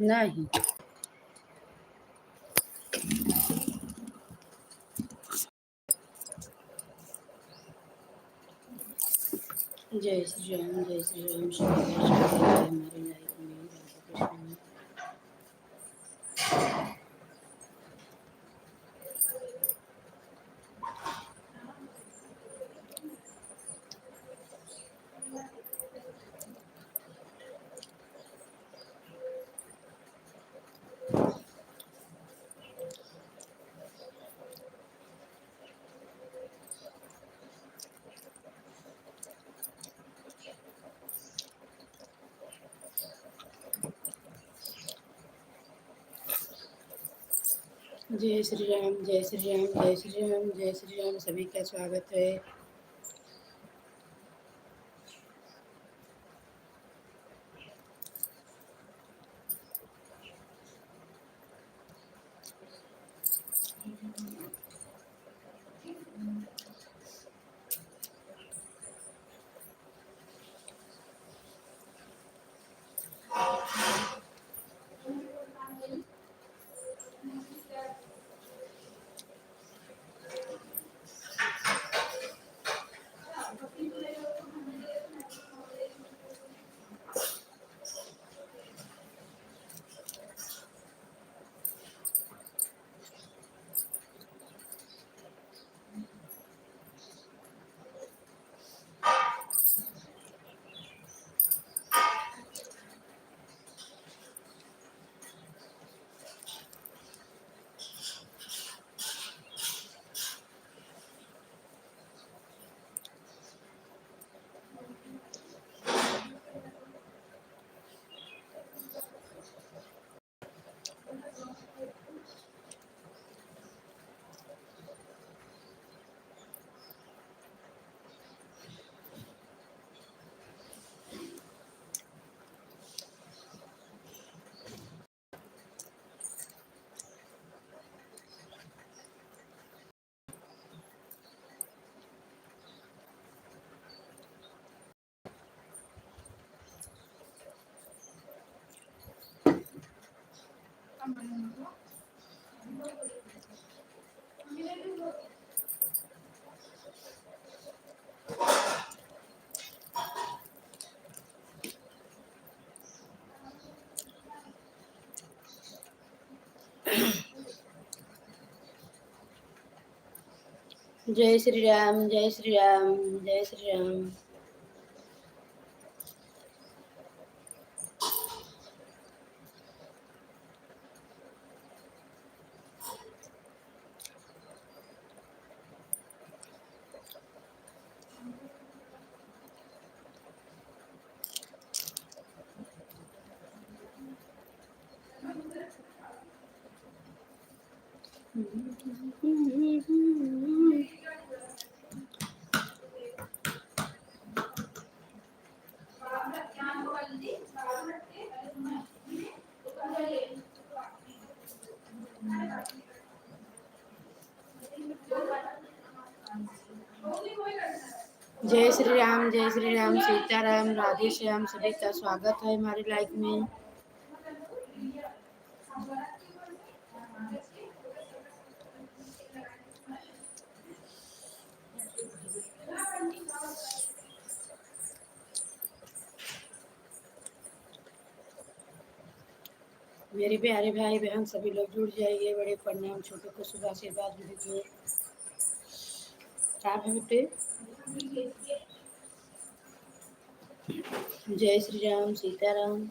नहीं। जय श्री राम, जय श्री राम। स्वागत है हमारी लाइफ में। राधा कृष्ण। जय श्री राम, जय श्री राम, जय श्री राम, जय श्री राम। सभी का स्वागत है। जय श्री राम, जय श्री राम, जय श्री राम। जय श्री राम, जय श्री राम, सीताराम, राधे श्याम। सभी का स्वागत है हमारी लाइफ में। मेरे प्यारे भाई बहन सभी लोग जुड़ जाइए। बड़े प्रणाम, छोटे को शुभ आशीर्वाद भी दीजिए। क्या है बेटे? जय श्री राम, सीताराम।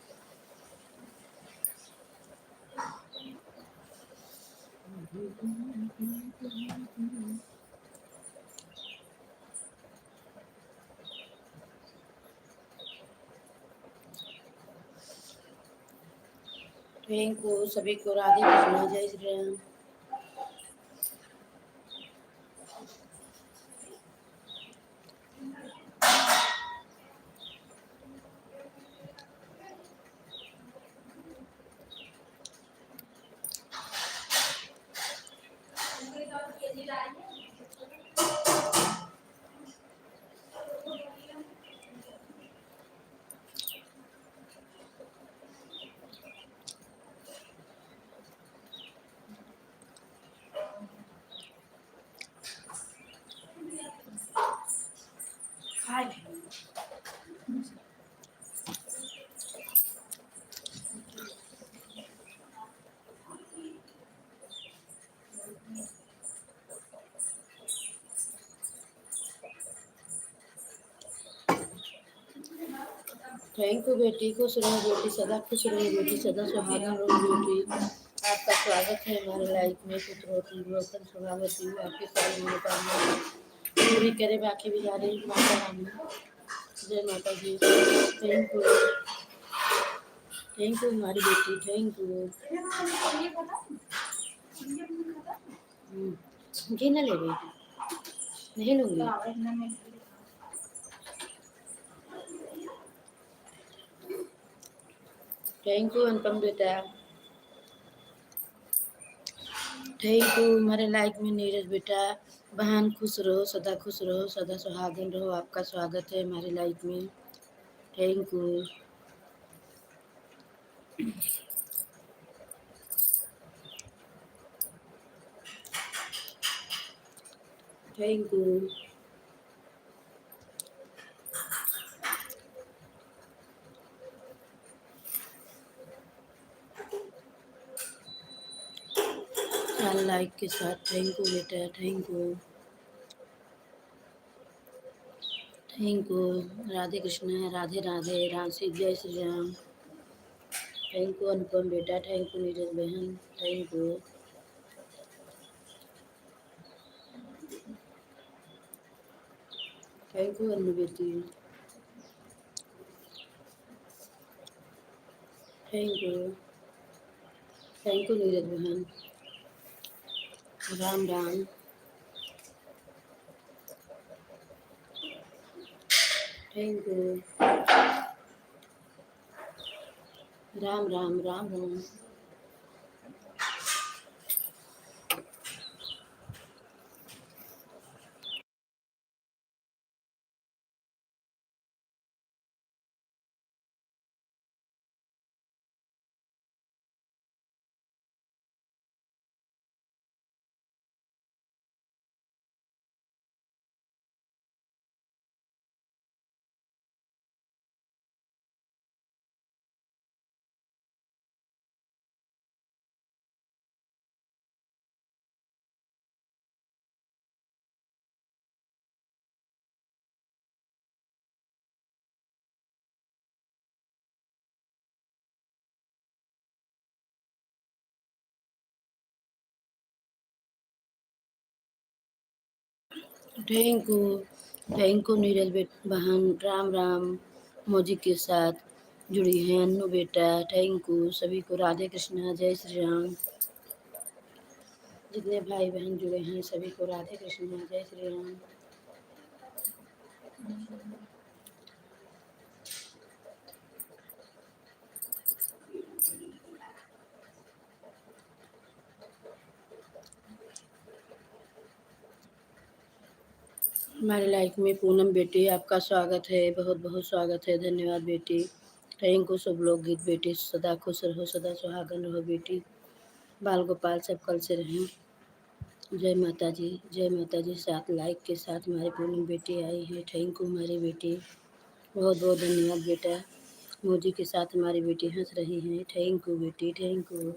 को सभी को राधे कृष्ण, जय श्री राम। थैंक यू बेटी, खुश रहो बेटी, सदा खुश रहो बेटी, सदा सुहागन रहो बेटी। आपका स्वागत है हमारे लाइफ में, पुत्रों रोशन शुभावती आपकी सारी मनोकामना पूरी करे, बाकी भी जा रही माता रानी। जय माता जी। थैंक यू, थैंक यू हमारी बेटी, थैंक यू। घी ना ले बेटी, नहीं लूंगी। थैंक यू अनुपम बेटा, थैंक यू हमारे लाइफ में नीरज बेटा। बहन खुश रहो, सदा खुश रहो, सदा सुहागन रहो, आपका स्वागत है हमारी लाइफ में। Thank you, thank you. चार लाइक के साथ थैंक यू बेटा, thank you, thank you. Radhe Krishna, Radhe Radhe, Rashi जय श्री राम। थैंक यू अनुपम बेटा, थैंक यू नीरज बहन, thank you, thank you Anu बेटी, thank you, thank you Neeraj बहन। Ram Ram, thank you, Ram Ram, Ram Ram. Thank you, thank you Neeraj बहन, राम राम। मौजी के साथ जुड़ी हैं अन्नू बेटा, थैंक यू सभी को, राधे कृष्णा, जय श्री राम। जितने भाई बहन जुड़े हैं सभी को राधे कृष्णा, जय श्री राम। हमारी लाइफ में पूनम बेटी, आपका स्वागत है, बहुत बहुत स्वागत है, धन्यवाद बेटी। थैंक यू सब लोग गीत बेटी, सदा खुश रहो, सदा सुहागन रहो बेटी। बाल गोपाल सब कल से रहें। जय माता जी, जय माता जी। 7 लाइक के साथ हमारी पूनम बेटी आई है, थैंक यू हमारी बेटी, बहुत बहुत धन्यवाद बेटा। मोदी के साथ हमारी बेटी हंस रही हैं, थैंक यू बेटी, thank you.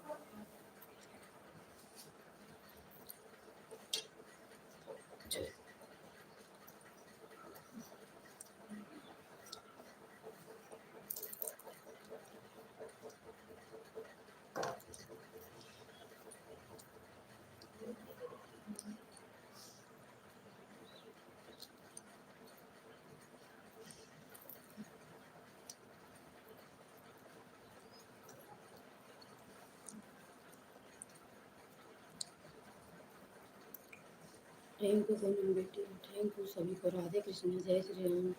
Thank you Poonam बेटी, थैंक यू सभी को, राधे कृष्ण, जय श्री राम।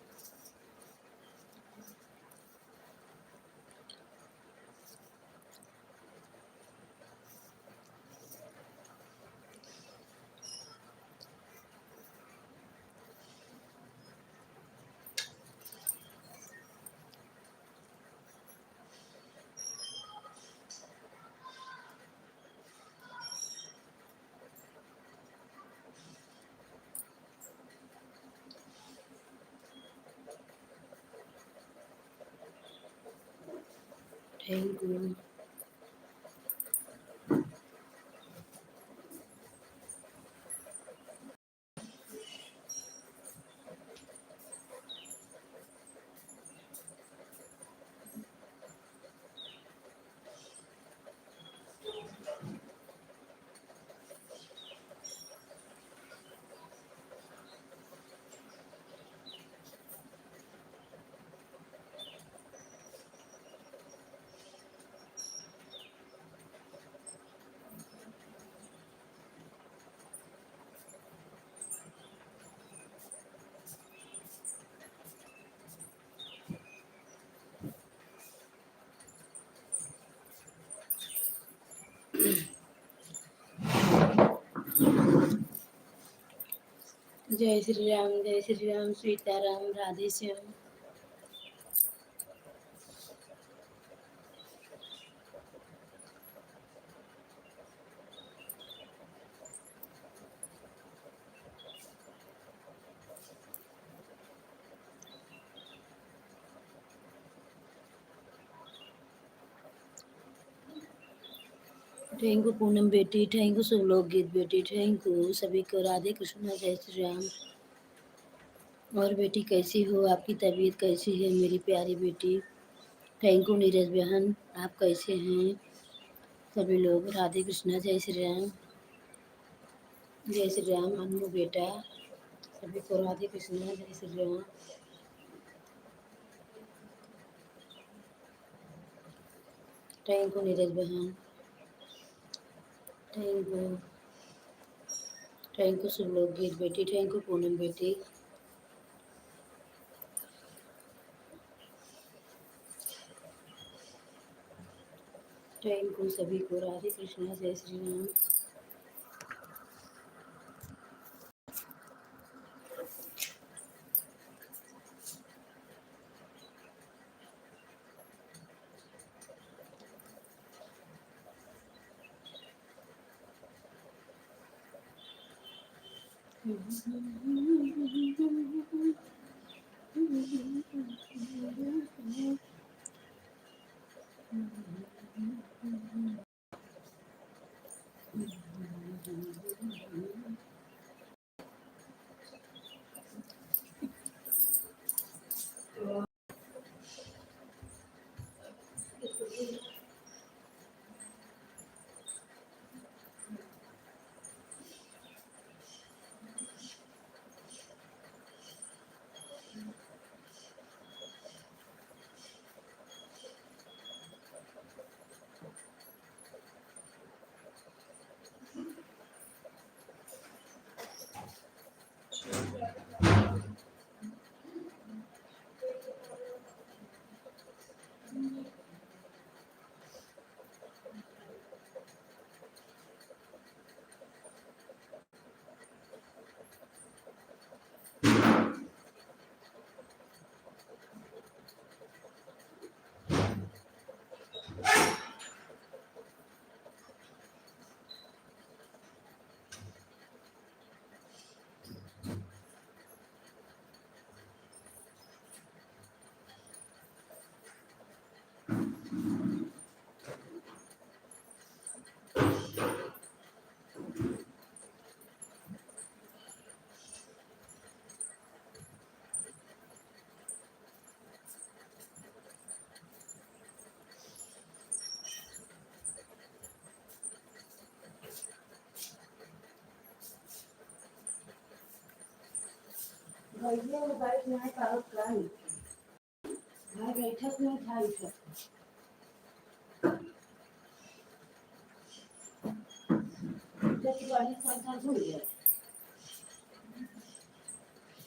थैंक यू, जय श्री राम, जय श्री राम, सीताराम, राधे श्याम। थैंक यू पूनम बेटी, थैंक यू सब लोग गीत बेटी, थैंक यू सभी को। राधे कृष्णा, जय श्री राम। और बेटी कैसी हो, आपकी तबीयत कैसी है मेरी प्यारी बेटी? थैंक यू नीरज बहन, आप कैसे हैं सभी लोग? राधे कृष्णा, जय श्री राम, जय श्री राम। अनु बेटा, सभी को राधे कृष्णा, जय श्री राम। थैंक यू नीरज बहन, थैंक यू, थैंक यू सब लोग गीत बेटी, थैंक यू पूनम बेटी। थैंक यू सभी को। राधे कृष्णा, जय श्री राम। भैया वो बाइक में है, कागज का नहीं भाई बैठक में था इधर। जब गाड़ी संसार भूल गया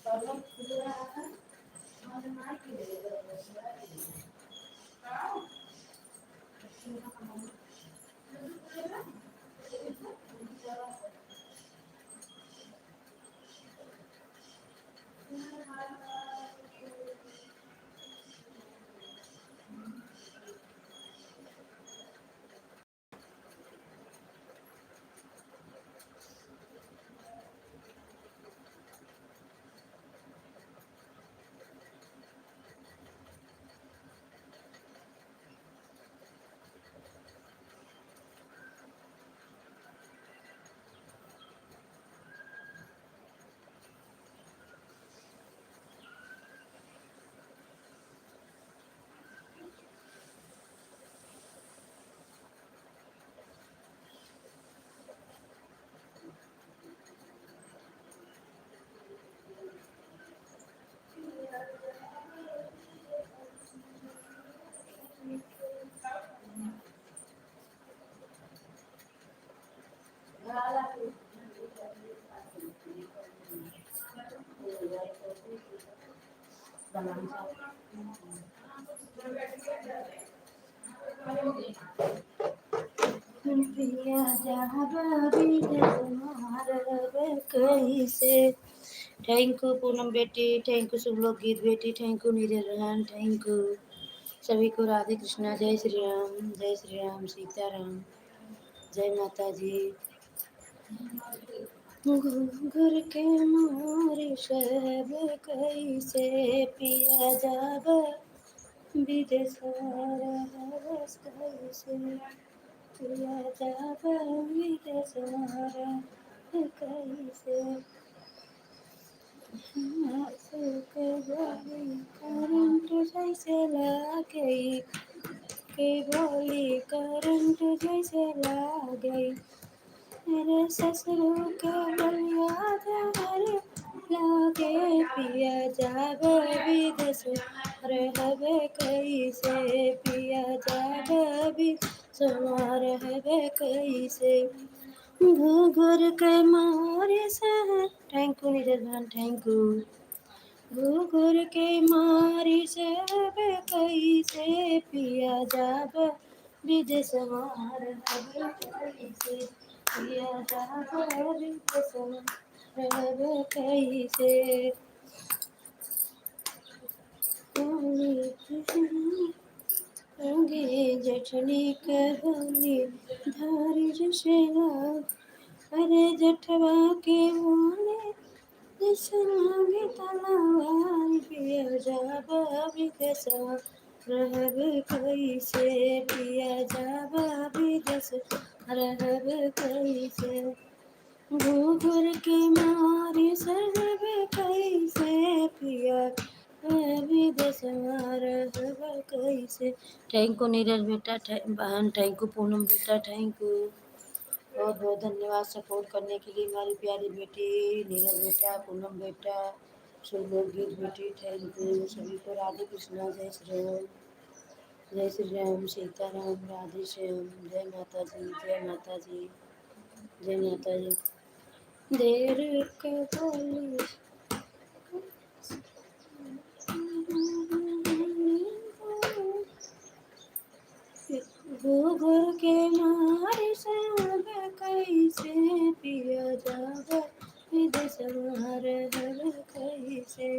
प्रॉब्लम खुल रहा था, और मार के ले पिया जहाँ भी तुम्हार कैसे थैंक यू पूनम बेटी, थैंक यू शुभ लोग गीत बेटी, थैंक यू नीरज रहन, थैंक यू सभी को। राधे कृष्णा, जय श्री राम, जय श्री राम, सीताराम, जय माता जी। घुंघर के मोर सब कैसे पिया जाब विदेशर हवस कैसे पिया जाब विदेशर कैसे के बोली करंट जैसे लागे के बोली करंट जैसे लागे मेरे ससुर के बलिया जहर लागे पिया जाब विदेश रहबे कैसे पिया जाब विदेश रहबे कैसे घुघुर के मारे से। थैंक यू नीरज भान, थैंक यू। घुघुर के मारी से कैसे पिया जाब विदेश कैसे पिया जाब विदेश कैसे होंगे जठनी कहनी धारी जशेला अरे जठवा के बोले जसनागे तलवार पिया जाब विदेश रहब कैसे पिया जाब विदेश रहब कैसे घूघर के मारी सहब कैसे पिया विदेश रहब कैसे। थैंक यू नीरज बेटा, बहन थैंक यू, पूनम बेटा थैंक यू, बहुत बहुत धन्यवाद सपोर्ट करने के लिए हमारी प्यारी बेटी नीरज बेटा, पूनम बेटा, शुभ गीत बेटी, थैंक यू सभी को। राधे कृष्णा, जय श्री राम, जय श्री राम, सीताराम, राधे श्याम, जय माता जी, जय माता जी, जय माता जी। देर के बोली घुघुर के मारे सब कैसे पिया जाब विदेश रहब कैसे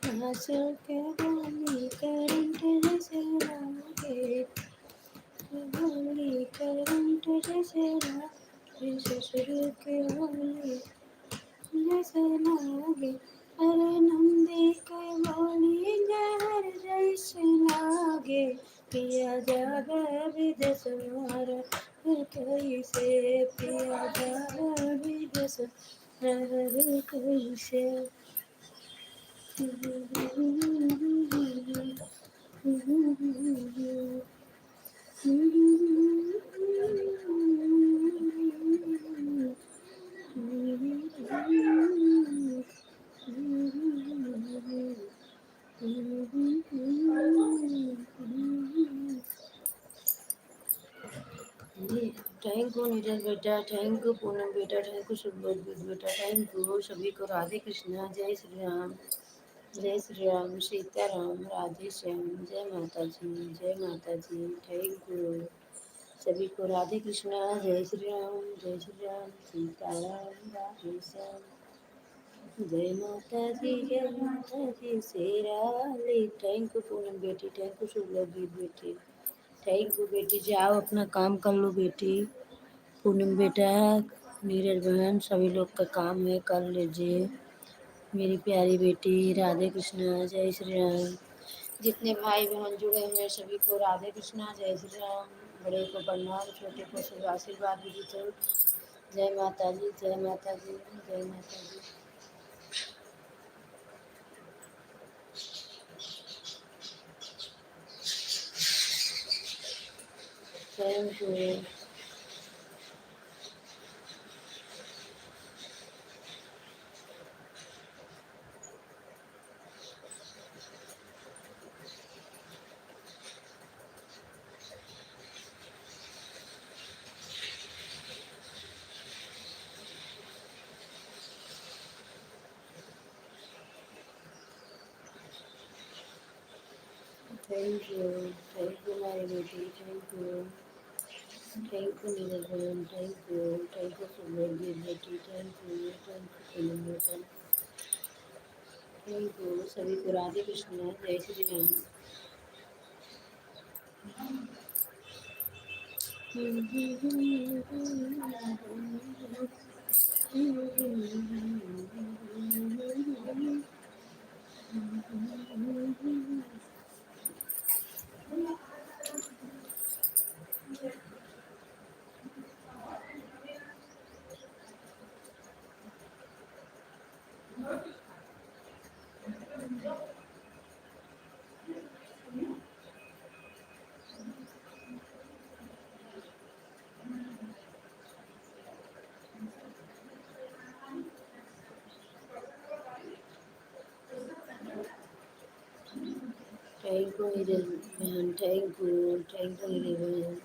भाषा के बोली करंट जैसे लागे बोली करंट जैसे लागे ससुर के बोली जैसे लागे अरे नंदी के बोली जहर जैसे लागे पिया जाब विदेश कैसे पिया जाब विदेश रहब कैसे। थैंक यू नीरज बेटा, थैंक यू पूनम बेटा, थैंक यू सुब्रत बेटा, थैंक यू सभी को। राधे कृष्णा, जय श्री राम, जय श्री राम, सीताराम, राधे श्याम, जय माता जी, जय माता जी, थैंक यू सभी को। राधे कृष्णा, जय श्री राम, जय श्री राम, सीताराम, राधे श्याम, जय माता जी, जय माता जी, शेरा वाली। थैंक यू पूनम बेटी, थैंक यू शुभ बेटी, थैंक यू बेटी। जाओ अपना काम कर लो बेटी, पूनम बेटा, नीरज बहन, सभी लोग का काम है कर लीजिए। मेरी प्यारी बेटी, राधे कृष्णा, जय श्री राम। जितने भाई बहन जुड़े हैं सभी को राधे कृष्णा, जय श्री राम। बड़े को प्रणाम, छोटे को शुभ आशीर्वाद दीजिए। जय माता जी, जय माता जी, जय माता जी। Thank you. Thank you, thank you मारी बेटी, thank you. Thank you, Niranjan. Thank you, Subhagya बेटी. Thank you, Niranjan. Thank you, सभी को राधे कृष्ण, जय श्री राम. थैंक यू मेरे बहन. थैंक यू मेरी बहन.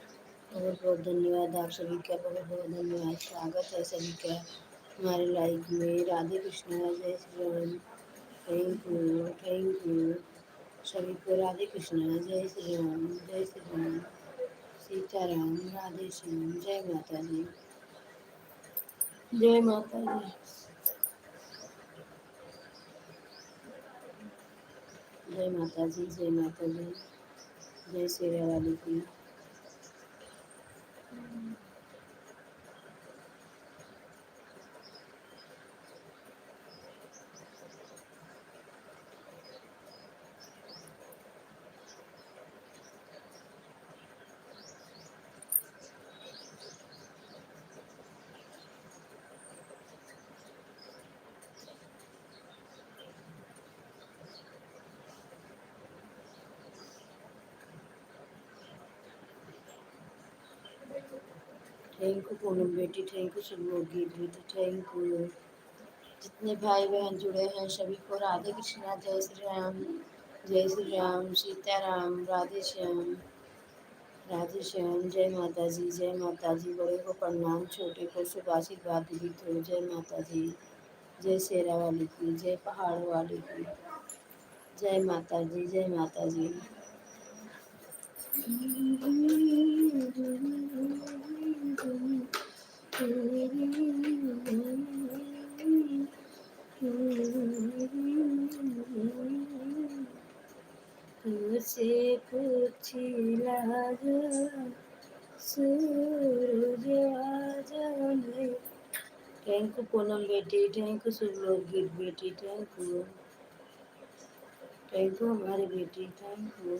बहुत बहुत धन्यवाद आप सभी का. बहुत बहुत धन्यवाद. स्वागत है सभी का हमारे लाइफ में. राधे कृष्णा, जय श्री राम. थैंक यू सभी को. राधे कृष्णा, जय श्री राम, जय श्री राम. सीताराम, राधे श्याम. जय माता दी, जय माता दी, जय माता जी, जय माता दी. जय शेरा वाली की. थैंक यू पूनम बेटी. थैंक यू सब लोग गीत बेटी. थैंक यू जितने भाई बहन जुड़े हैं सभी को राधे कृष्णा. जय श्री राम, जय श्री राम. सीताराम, राधे श्याम, राधे श्याम. जय माता जी, जय माता जी. बड़े को प्रणाम, छोटे को शुभ आशीर्वाद दीजिए. तो जय माता जी, जय शेरा वाली की, जय पहाड़ वाली की. जय माता जी, जय माता जी. तुझसे पूछी लागा सूरज आजा. थैंक यू पूनम बेटी. थैंक यू सब लोग गीत बेटी. थैंक यू हमारी बेटी. Thank you.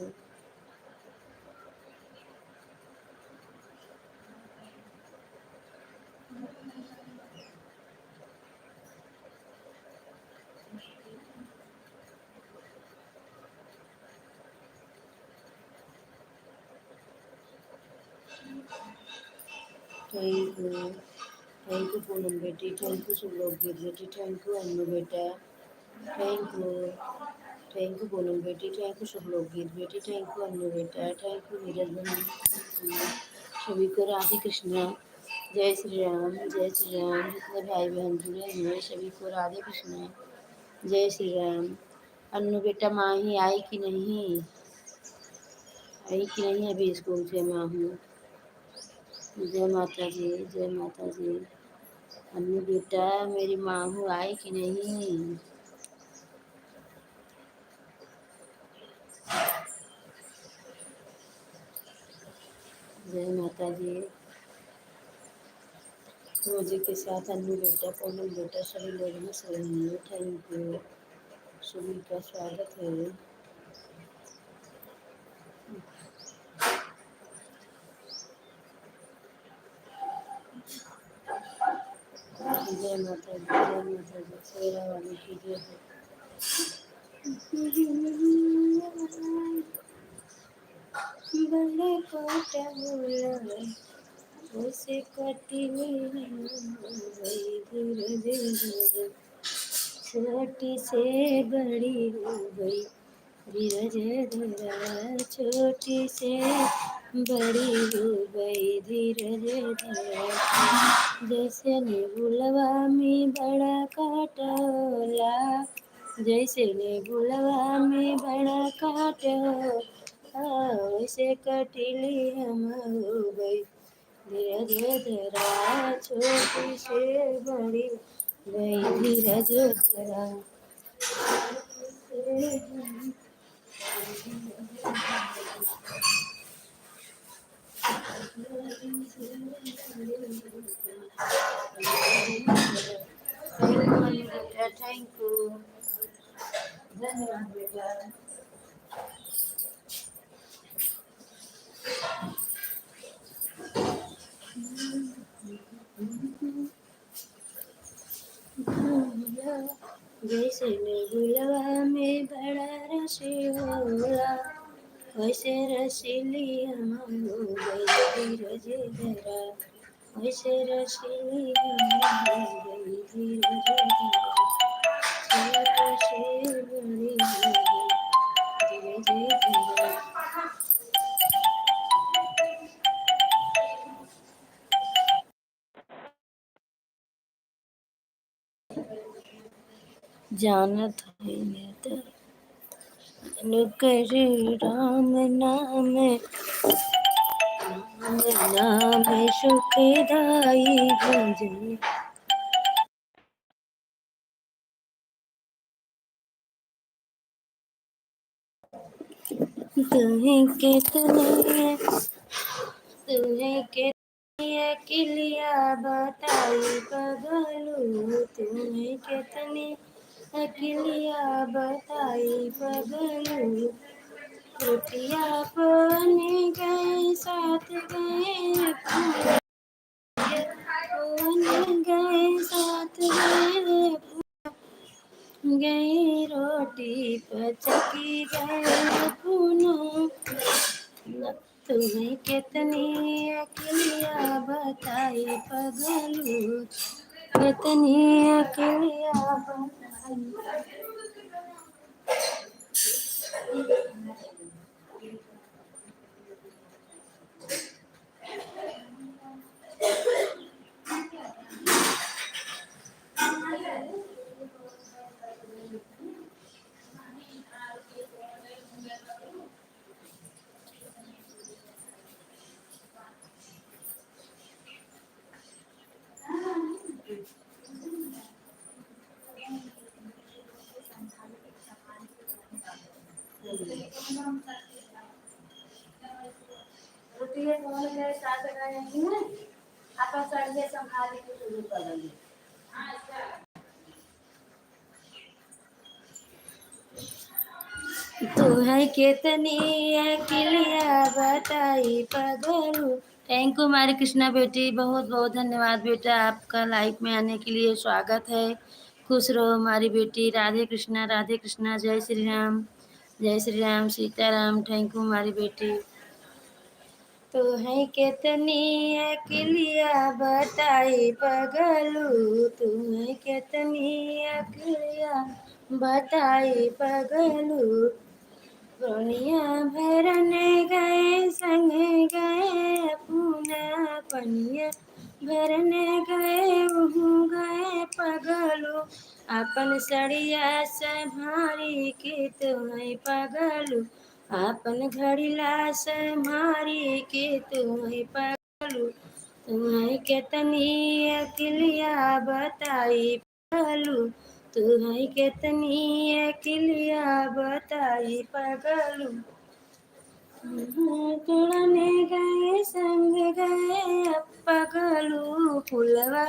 Thank you. Thank you Poonam बेटी. थैंक यू सब लोग गीत बेटी. थैंक यू अन्नू बेटा. Thank you. Thank you Poonam बेटी. थैंक यू सब लोग गीत बेटी. थैंक यू अन्नू बेटा. थैंक यू नीरज बहन. थैंक यू सभी को राधे कृष्णा. जय श्री राम, जय श्री राम. जितने भाई बहन जुड़े हुए सभी को राधे कृष्णा. जय श्री राम. अन्नू बेटा माँ ही आई कि नहीं? आई कि नहीं अभी स्कूल से? माँ हूँ. जय माता जी, जय माता जी. अन्नू बेटा मेरी माँ हूँ आई कि नहीं? जय माता जी. रोजी के साथ अन्नू बेटा, पूनम बेटा सभी लोग हंस रहे हैं. Thank you. सभी का स्वागत है. जय माता दी, जय माता दी. शेरा वाली की जय हो. बड़े कोटा बोला उसे कटनी गई धीरे धीरे. छोटी से बड़ी हो गई धीरज धरा. छोटी से बड़ी हो गई धीरज धरा. जैसे नेबुलवा में बड़ा कांटा होला, जैसे नेबुलवा में बड़ा कांटा होला, वैसे कटली हम हो गई धीरज धरा, छोटी से बड़ी गई धीरज धरा। थैंक यू, धन्यवाद बेटा। जैसे नेहुलवा में बड़ा रस होला, वैसे रसीली हो गई धीरज धरा। वैसे रसीली हो गई धीरज धरा। छोटे से बड़ी हो गई धीरज धरा। जानत है मैं तो कर राम नाम, राम नाम सुखदाई भजन। तुम्हें कितने, तुम्हें कितनी अकिलिया बताई पगलू, तुम्हें कितनी अकिलिया बताई पगलू। रोटिया बने गए साथ गए, बन गए साथ गए, गई रोटी पचकी गए पुनः। तुम्हें कितनी अकिलिया बताई पगलू, कितनी अकिलिया बताई। रोटियां कौन गए साथ गए नहीं है, आपस सड़िए संभाली के शुरू करेंगे। तुम्हें कितनी अकिलिया बताई पगलू। थैंक यू हमारी कृष्णा बेटी, बहुत बहुत धन्यवाद बेटा, आपका लाइफ में आने के लिए स्वागत है। खुश रहो हमारी बेटी। राधे कृष्णा, जय श्री राम, जय श्री राम, सीताराम। थैंक यू हमारी बेटी। तो है कितनी अकिलिया बताई पगलू, तुम्हें कितनी अकिलिया बताई पगलू। पनिया भरने गए संग गए अपना, पनिया भरने गए वहाँ गए पगलू। अपन सड़िया संभारी के तुम्हें पगलू, अपन घड़िला संभारी के तुम्हें पगलू। तुम्हें कितनी अकिलिया बताई पगलू, तुम्हें कितनी अकिलिया बताई पगलू। तोड़ने गए संग गए पगलू, फुलवा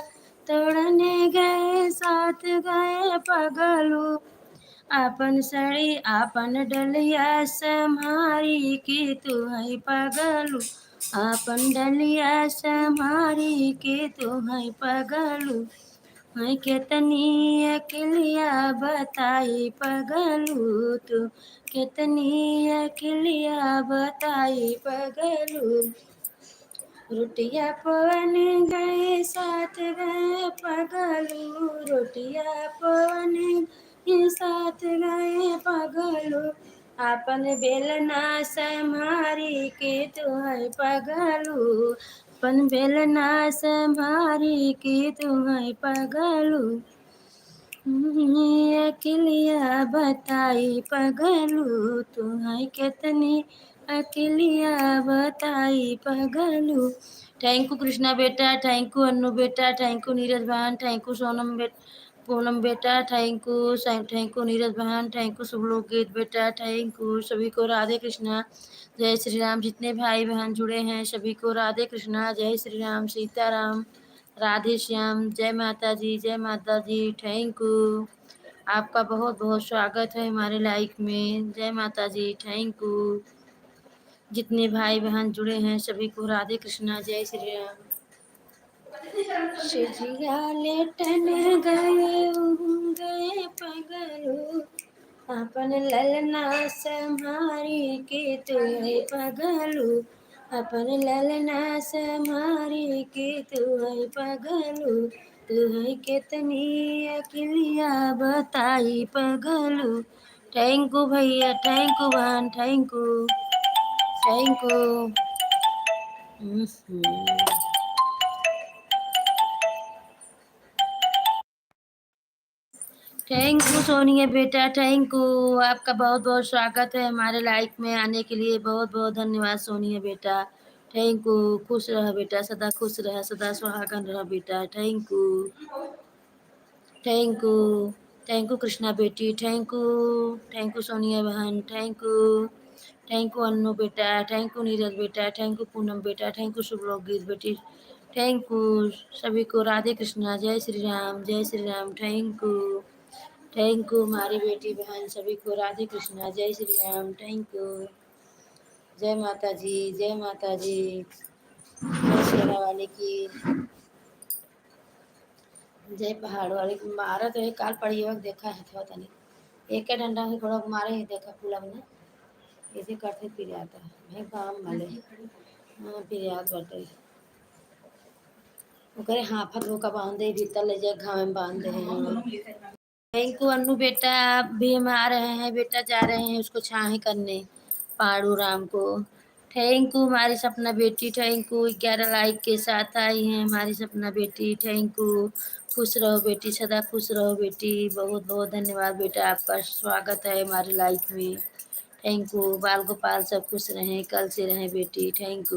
तोड़ने गए साथ गए पगलू। आपन सड़ी आपन डलिया संभारी के तुम्हें पगलू, आपन डलिया संभारी के तुम्हें पगलू। मैं कितनी अकिलिया बताई पगलू, तू कितनी अकिलिया बताई पगलू। रोटिया पवन गए साथ गए पगलू, रोटिया पवन के साथ गए पगलू। आपन बेलना संभारी के तुम्हें पगलू, अपन बेलना संभारी के तुम्हें पगलू। अकिलिया बताई पगलू, तुम्हें कितनी अकेलिया बताई पगलू। थैंक यू कृष्णा बेटा, थैंक यू अन्नू बेटा, थैंक यू नीरज बहन, थैंक यू सोनम बेटा, पूनम बेटा, थैंक यू नीरज बहन, थैंक यू शुभलोक गीत बेटा, थैंक यू सभी को राधे कृष्णा, जय श्री राम। जितने भाई बहन जुड़े हैं सभी को राधे कृष्णा, जय श्री राम, सीताराम, राधे श्याम, जय माता जी, जय माता जी। थैंक यू, आपका बहुत बहुत स्वागत है हमारे लाइक में, जय माता जी, थैंक यू। जितने भाई बहन जुड़े हैं सभी को राधे कृष्णा, जय श्री राम। सिजिया लेटन गए पगलू, अपन ललना समारी के तू है पगलू, अपन ललना समारी के तू है पगलू, तू है कितनी अकेलिया बताई पगलू। थैंक यू भैया, थैंक यू बहन, thank you, thank you. Thank you Sonia बेटा, थैंक यू, आपका बहुत बहुत स्वागत है हमारे लाइफ में आने के लिए, बहुत बहुत धन्यवाद सोनिया बेटा, थैंक यू। खुश रह बेटा, सदा खुश रह, सदा सुहागन रह बेटा, thank you, thank you, thank you Krishna बेटी, थैंक यू सोनिया बहन, थैंक यू अन्नू बेटा, थैंक यू नीरज बेटा, थैंक यू पूनम बेटा, थैंक यू शुभलोक गीत बेटी, थैंक यू सभी को राधे कृष्णा, जय श्री राम, जय श्री राम, थैंक यू हमारी बेटी बहन सभी को राधे कृष्णा, जय श्री राम, थैंक यू, जय माता जी, जय माता जी, जय शेरा वाले की, जय पहाड़ वाले की। मारा तो एक काल पड़ी वक्त देखा है था तनी एक के डंडा से थोड़ा मारे ही देखा पुला में ऐसे करते फिर आता है भाई काम वाले। हाँ फिर याद बटे वो करे हाफत वो का बांधे भीतर ले जाए घाव में बांध दे हैं। थैंक यू अन्नू बेटा, आप भी हम आ रहे हैं बेटा, जा रहे हैं उसको छाहे करने पाड़ू राम को। थैंक यू हमारी सपना बेटी, थैंक यू 11 लाइक के साथ आई हैं हमारी सपना बेटी, थैंक यू। खुश रहो बेटी, सदा खुश रहो बेटी, बहुत बहुत धन्यवाद बेटा, आपका स्वागत है हमारी लाइफ में, थैंक यू। बाल गोपाल सब खुश रहें, कल से रहें बेटी, थैंक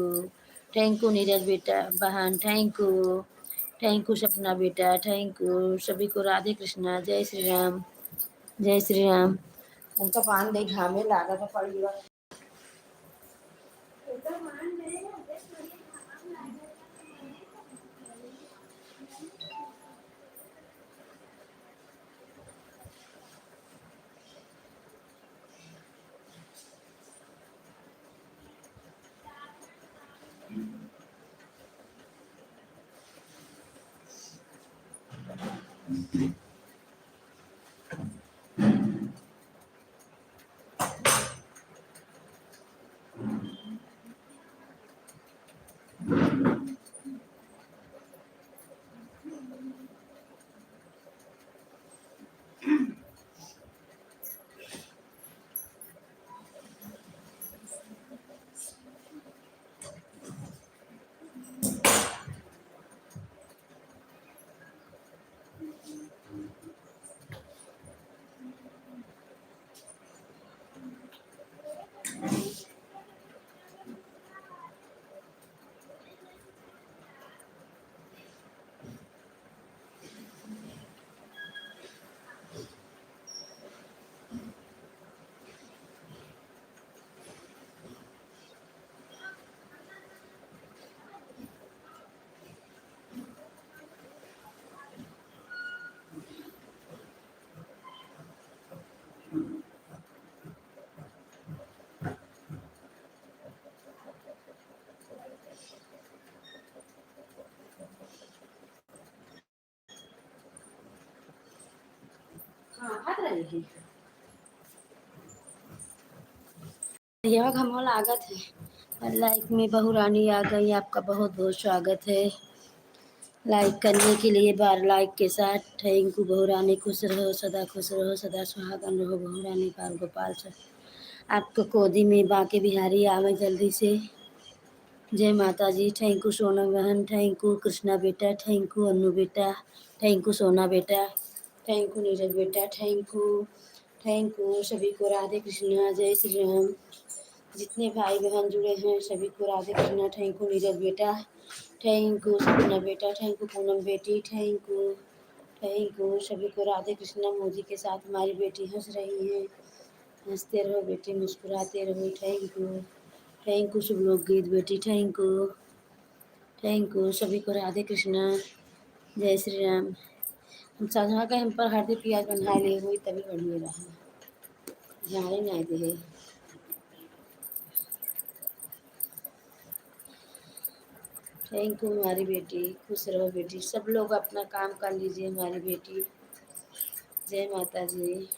यू नीरज बेटा बहन, थैंक यू सपना बेटा, थैंक यू सभी को राधे कृष्णा, जय श्री राम, जय श्री राम। उनका पान दे घामे लागा तो पड़ी हुआ। हाँ हाथ रही यह हम लागत है लाइक में बहू रानी आ गई, आपका बहुत बहुत स्वागत है लाइक करने के लिए, बार लाइक के साथ, थैंक यू बहू रानी, खुश रहो सदा खुश रहो, सदा सुहागन रहो बहू रानी, बाल गोपाल सर आपको गोदी में बांके बिहारी आवे जल्दी से, जय माता जी। थैंक यू सोना बहन, थैंक यू कृष्णा बेटा, थैंक यू अनु बेटा, थैंक यू सोना बेटा, थैंक यू नीरज बेटा, थैंक यू सभी को राधे कृष्णा, जय श्री राम, जितने भाई बहन जुड़े हैं सभी को राधे कृष्णा। थैंक यू नीरज बेटा, थैंक यू सपना बेटा, थैंक यू पूनम बेटी, थैंक यू, थैंक यू सभी को राधे कृष्णा। मोदी के साथ हमारी बेटी हंस रही है। हंसते रहो बेटी, मुस्कुराते रहो। थैंक यू, थैंक यू शुभ लोग गीत बेटी, थैंक यू, थैंक यू सभी को राधे कृष्णा। जय श्री राम। हम साझा के हम पर हरदी प्याज बना लिए हुई तभी बढ़िया रहा, जाने नहीं दे। थैंक यू हमारी बेटी, खुश रहो बेटी। सब लोग अपना काम कर लीजिए हमारी बेटी। जय माता जी।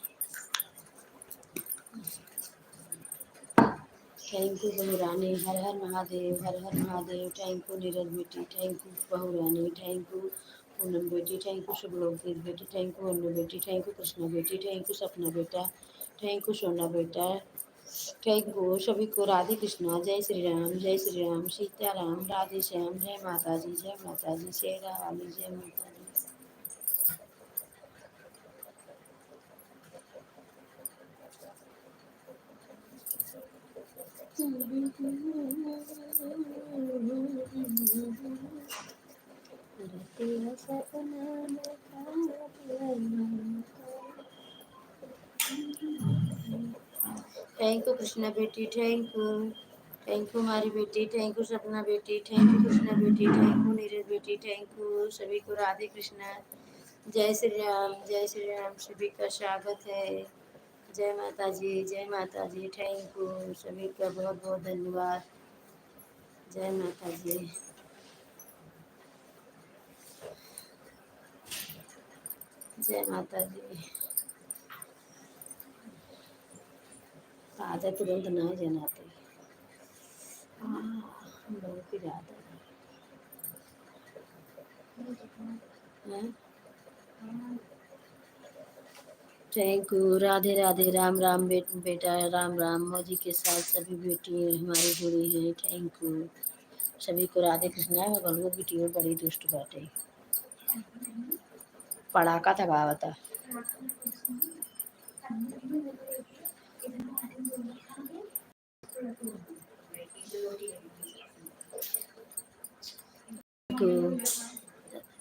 थैंक यू बहू रानी, हर हर महादेव, हर हर महादेव। थैंक यू नीरज बेटी, थैंक यू बहू रानी, थैंक यू पूनम बेटी, थैंक यू शुभ लोकदेव बेटी, थैंक यू अनु बेटी, थैंक यू कृष्णा बेटी, थैंक यू सपना बेटा, थैंक यू सोना बेटा। थैंक यू सभी को राधे कृष्णा। जय श्री राम, जय श्री राम, सीताराम, राधे श्याम। जय माता जी, जय माता जी, शेरा वाली जय माता जी। तेरा सपना देखा थैंक यू कृष्णा बेटी, थैंक यू, थैंक यू हमारी बेटी, थैंक यू सपना बेटी, थैंक यू कृष्णा बेटी, थैंक यू नीरज बेटी, थैंक यू सभी को राधे कृष्णा। जय श्री राम, जय श्री राम, सभी का स्वागत है। जय माता जी, जय माता जी, थैंक यू सभी का बहुत बहुत धन्यवाद। जय माता जी, जय माता जी। आजा तुरंत ना जनाते, हम लोगों की रात है। थैंक यू, राधे राधे, राम राम बेटा, राम राम। मौजी के साथ सभी बेटी हमारी जुड़ी हैं। थैंक यू सभी को राधे कृष्णा। बलगो बेटी में बड़ी दुष्ट बाटे, पड़ाका था गावता। थैंक यू,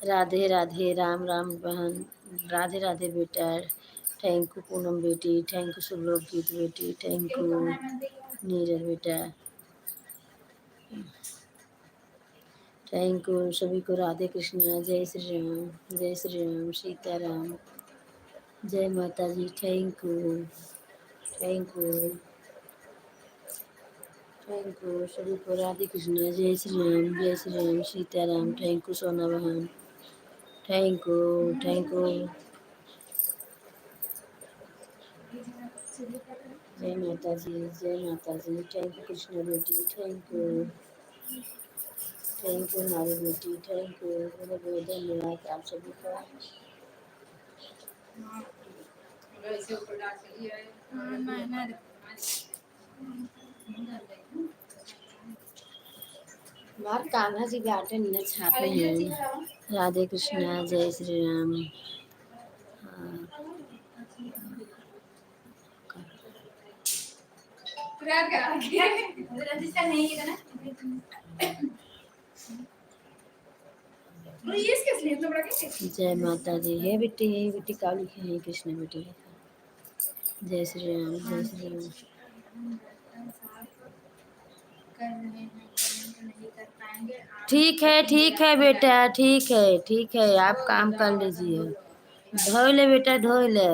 राधे राधे, राम राम बहन, राधे राधे बेटा। थैंक यू पूनम बेटी, थैंक यू शुभ लोग गीत बेटी, थैंक यू नीरज बेटा, थैंक यू सभी को राधे कृष्णा। जय श्री राम, जय श्री राम, सीताराम, जय माता जी। Thank you, thank you, thank you सभी को राधे कृष्णा। जय श्री राम, जय श्री राम, सीताराम। थैंक यू सोना बहन, थैंक यू, थैंक यू। जय माता जी, जय माता जी, थैंक यू कृष्णा बेटी, थैंक यू, थैंक यू हमारी बेटी, थैंक यू, बहुत बहुत धन्यवाद आप सभी का। मार कान्हा जी गार्डन न छापे हैं। राधे कृष्णा, जय श्री राम। हाँ, जय माता जी। हे बेटी का लिखे हैं कृष्ण बेटी। जय श्री राम, जय श्री राम। ठीक है, ठीक है बेटा, ठीक है, ठीक है, आप काम कर लीजिए। धो ले बेटा, धो ले।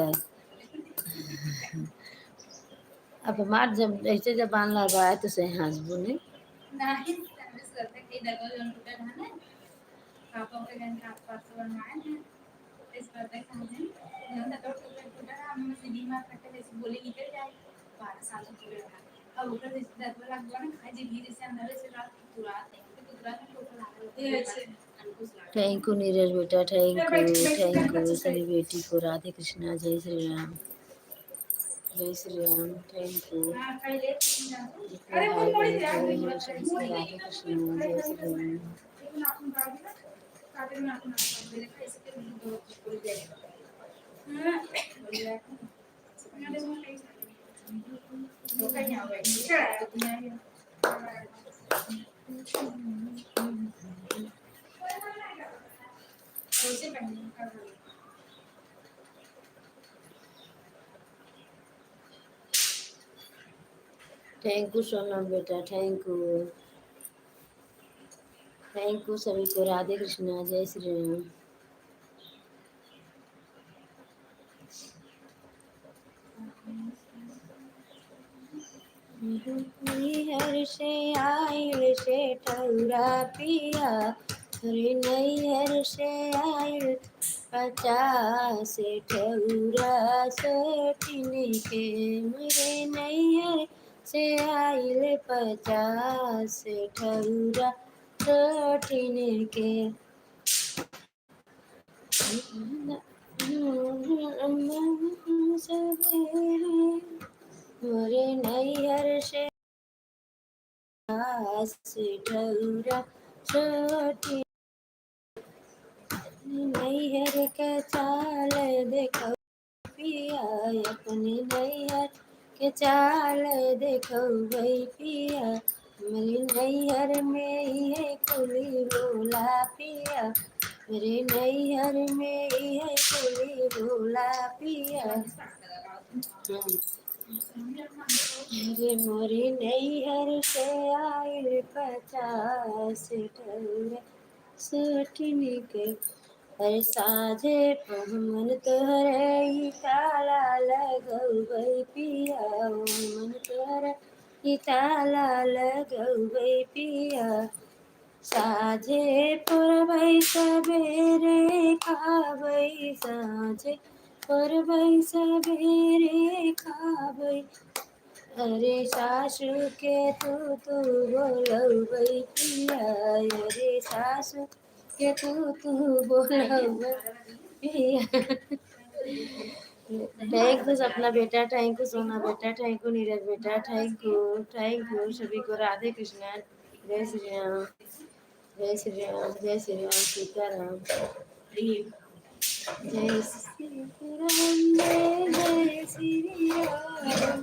अब हमार जब ऐसे जबान लगाए तो सही हंसबू नहीं। थैंक यू नीरज बेटा, थैंक यू सभी बेटी को राधे कृष्णा। जय श्री राम, जय श्री राम, थैंक यू जितने भाई बहन जुड़े हैं सभी को राधे कृष्णा। जय श्री राम। थैंक यू सोनम बेटा, थैंक यू। थैंक यू सभी को। राधे कृष्णा, जय श्री राम। हर से आयल से ठौरा पिया, हरे नैहर से आयल 50 ठौरा सटिन के, मेरे नैहर से आयल 50 ठौरा सटिन के। मोरे नैहर से ठौरा छोटी, नैहर का चाल देखो पिया, अपने नैहर के चाल देखो भाई पिया, मेरे नैहर में ये कुली बोला पिया, मेरे नैहर में ये कुली बोला पिया। मेरे मोरी नैहर से आयल 50 ठौरा सटिन के, हर साझे पहमन तोहरे ताला लगौबै पिया, मन तोहरे ताला लगौबै पिया, साझे पुरबै सबेरे खाबै, साझे पुरबै सबेरे खाबै, अरे सासू के तू बोलबै पिया, अरे सासू के तू बोलबै पिया। थैंक यू सपना बेटा, थैंक यू सोना बेटा, थैंक यू नीरज बेटा, थैंक यू सभी को। राधे कृष्णा, जय श्री राम, जय श्री राम, जय श्री राम, सीताराम, जय श्री राम, जय श्री राम।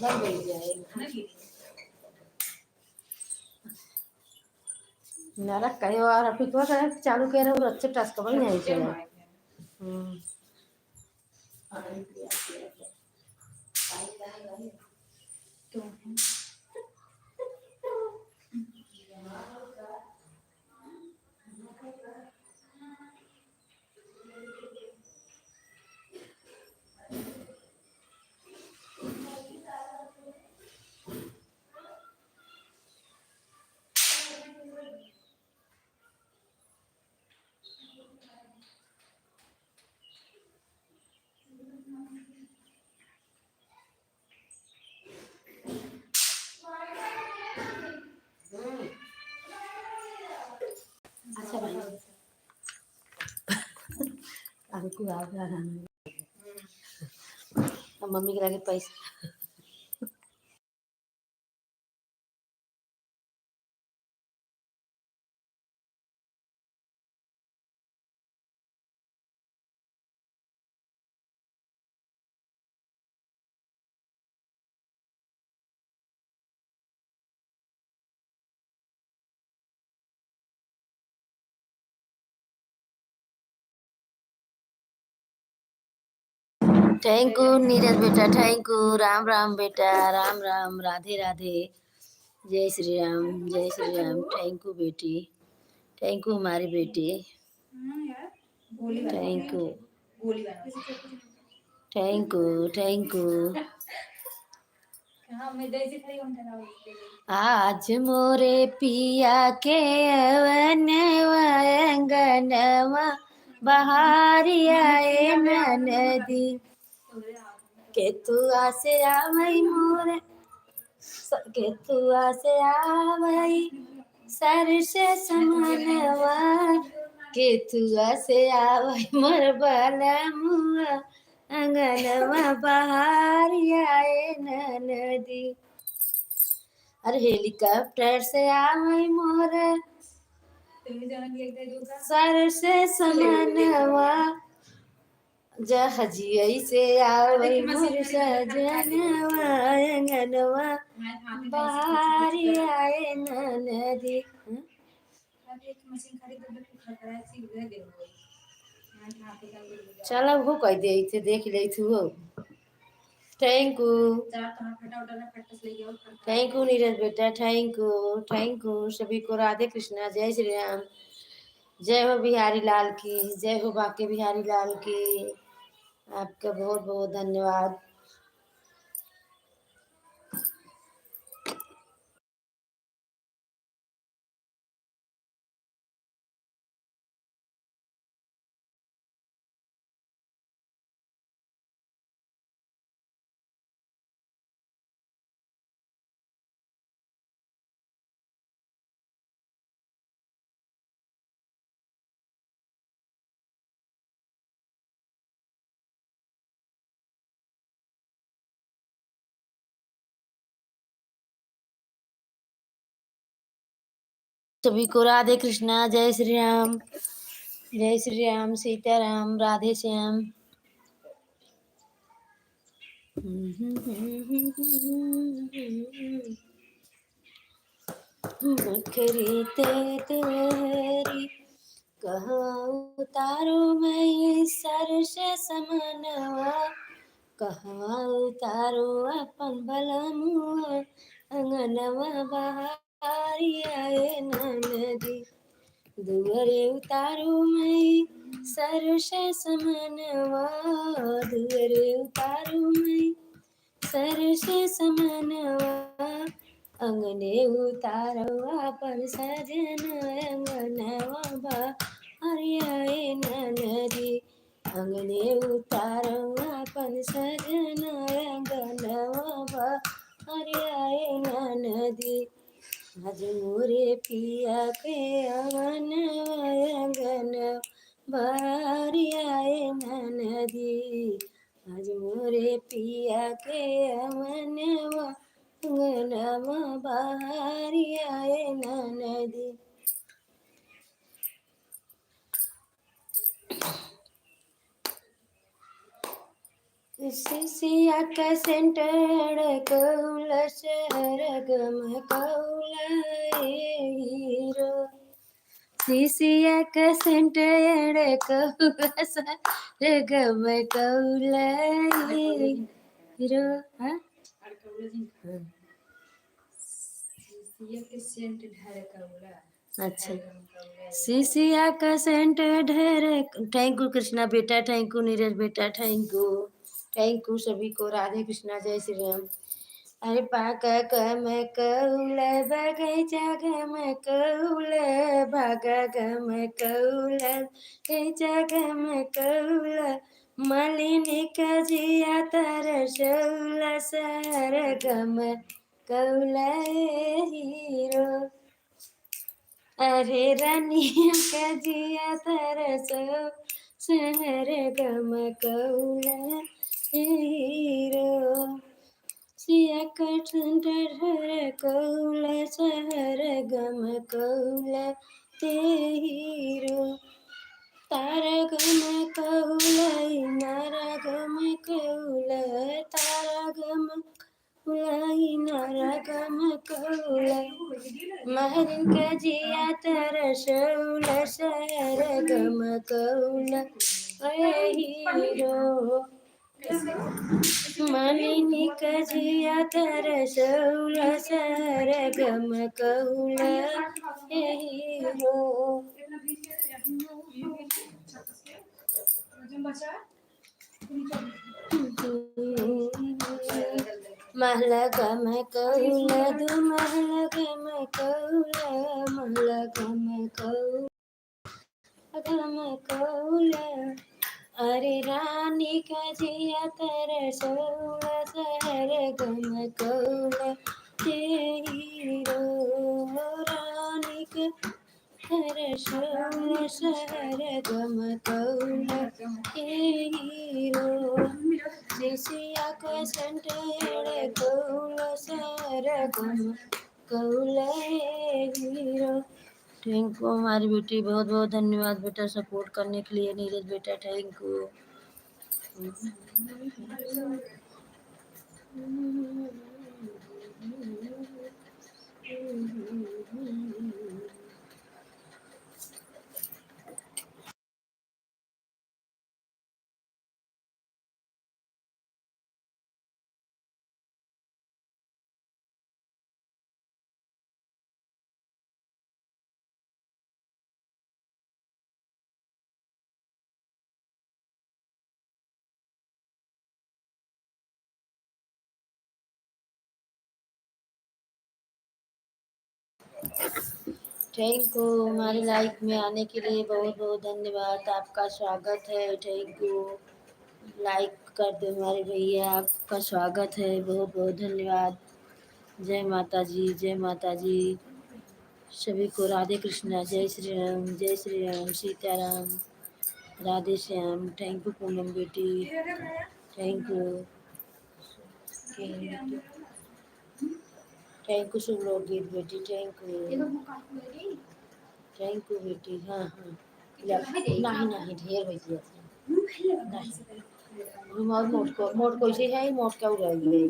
बंद हो जाएगा नारा कहीं और अभी को चालू कह रहे हो, अच्छे टास्क बन नहीं चला। अच्छा भाई अभी को आ रहा मम्मी के लगे पैसा। थैंक यू नीरज बेटा, थैंक यू। राम राम बेटा, राम राम, राधे राधे, जय श्री राम, जय श्री राम। थैंक यू बेटी, थैंक यू हमारी बेटी, thank you, thank you, thank you. आज मोरे पिया के अंगनवा बहारी आए नदी, के तू आसे आवई मोरे, के तू आसे आवई सर से समानवा, के तू आसे आवई मोर बाला मुआ, अंगनवा बहारी आए नदी, अरे हेलीकॉप्टर से आवई मोरे, सर से समनवा जहजियई से आवई मोर सजनवा अंगनवा बाहरी आए नदी। चलो वो कह दे थे देख ले हो। थैंक यू नीरज बेटा, थैंक यू सभी को। राधे कृष्णा, जय श्री राम, जय हो बिहारी लाल की, जय हो बाके बिहारी लाल की। आपका बहुत बहुत धन्यवाद। सभी को राधे कृष्णा, जय श्री राम, जय श्री राम, सीताराम, राधे श्याम। नखरी तेरी कहाँ उतारो मैं सर से समनवा, कहाँ उतारो अपन बलमुआ अंगनवा बहारी आए नदी। दुअरे उतारो मैं सर से समनवा, दुअरे उतारो मैं सर से समनवा अंगने उतारो अपन सजन अंगनवा बहारी आए नदी। अंगने उतारो अपन सजन अंगनवा बहारी आए नदी। आज मोरे पिया के अवन अंगन बहारी आए नदी। आज मोरे पिया के अवनवा अंगनवा बहारी आए नदी। सिसिया का सेंटर कौल शहर गम कौल हीरो। सिसिया का सेंटर कौल शहर गम कौल हीरो। अच्छा, सिसिया का सेंट ढेर। थैंक यू कृष्णा बेटा, थैंक यू नीरज बेटा, थैंक यू सभी को। राधे कृष्णा, जय श्री राम। अरे पाका कम कौल बगैचा गम कौल, भागा गम कौल गैचा गम कौल, मलिनी कजिया तर शौल सर गम कौल हीरो। अरे रानिया कजिया तर शहर गम कौल हीरो। सिया कठर कौल शहर गम कौल ते हीरो। तारा गम कौल नारा गम कौल, तारा गम कौल नारा गम कौल, महरिन का जिया तर शौल शहर गम कौल हीरो। मलिनी कजिया तर शौल शहर गम कौल हीरो। महला गम कौल दु महला गम कौल, महला गम कौल। अरे रानी का जिया तर शौल शहर गम कौल हीरो। रानी का तर शौल शहर गम कौल हीरो। सिसिया को संटेड़ कौल शहर गम कौल हीरो। थैंक यू हमारी बेटी, बहुत बहुत धन्यवाद बेटा सपोर्ट करने के लिए। नीरज बेटा थैंक यू। थैंक यू हमारी लाइफ में आने के लिए, बहुत बहुत धन्यवाद। आपका स्वागत है, थैंक यू। लाइक कर दो हमारे भैया, आपका स्वागत है, बहुत बहुत धन्यवाद। जय माता जी, जय माता जी। सभी को राधे कृष्णा, जय श्री राम, जय श्री राम, सीताराम, राधे श्याम। थैंक यू पूनम बेटी, थैंक यू। थैंक यू शुभ लोकगीत बेटी, थैंक यू। थैंक यू बेटी। हाँ हाँ नहीं नहीं ढेर हो गया रुमाल मोट को से है मोट का उड़ाई है।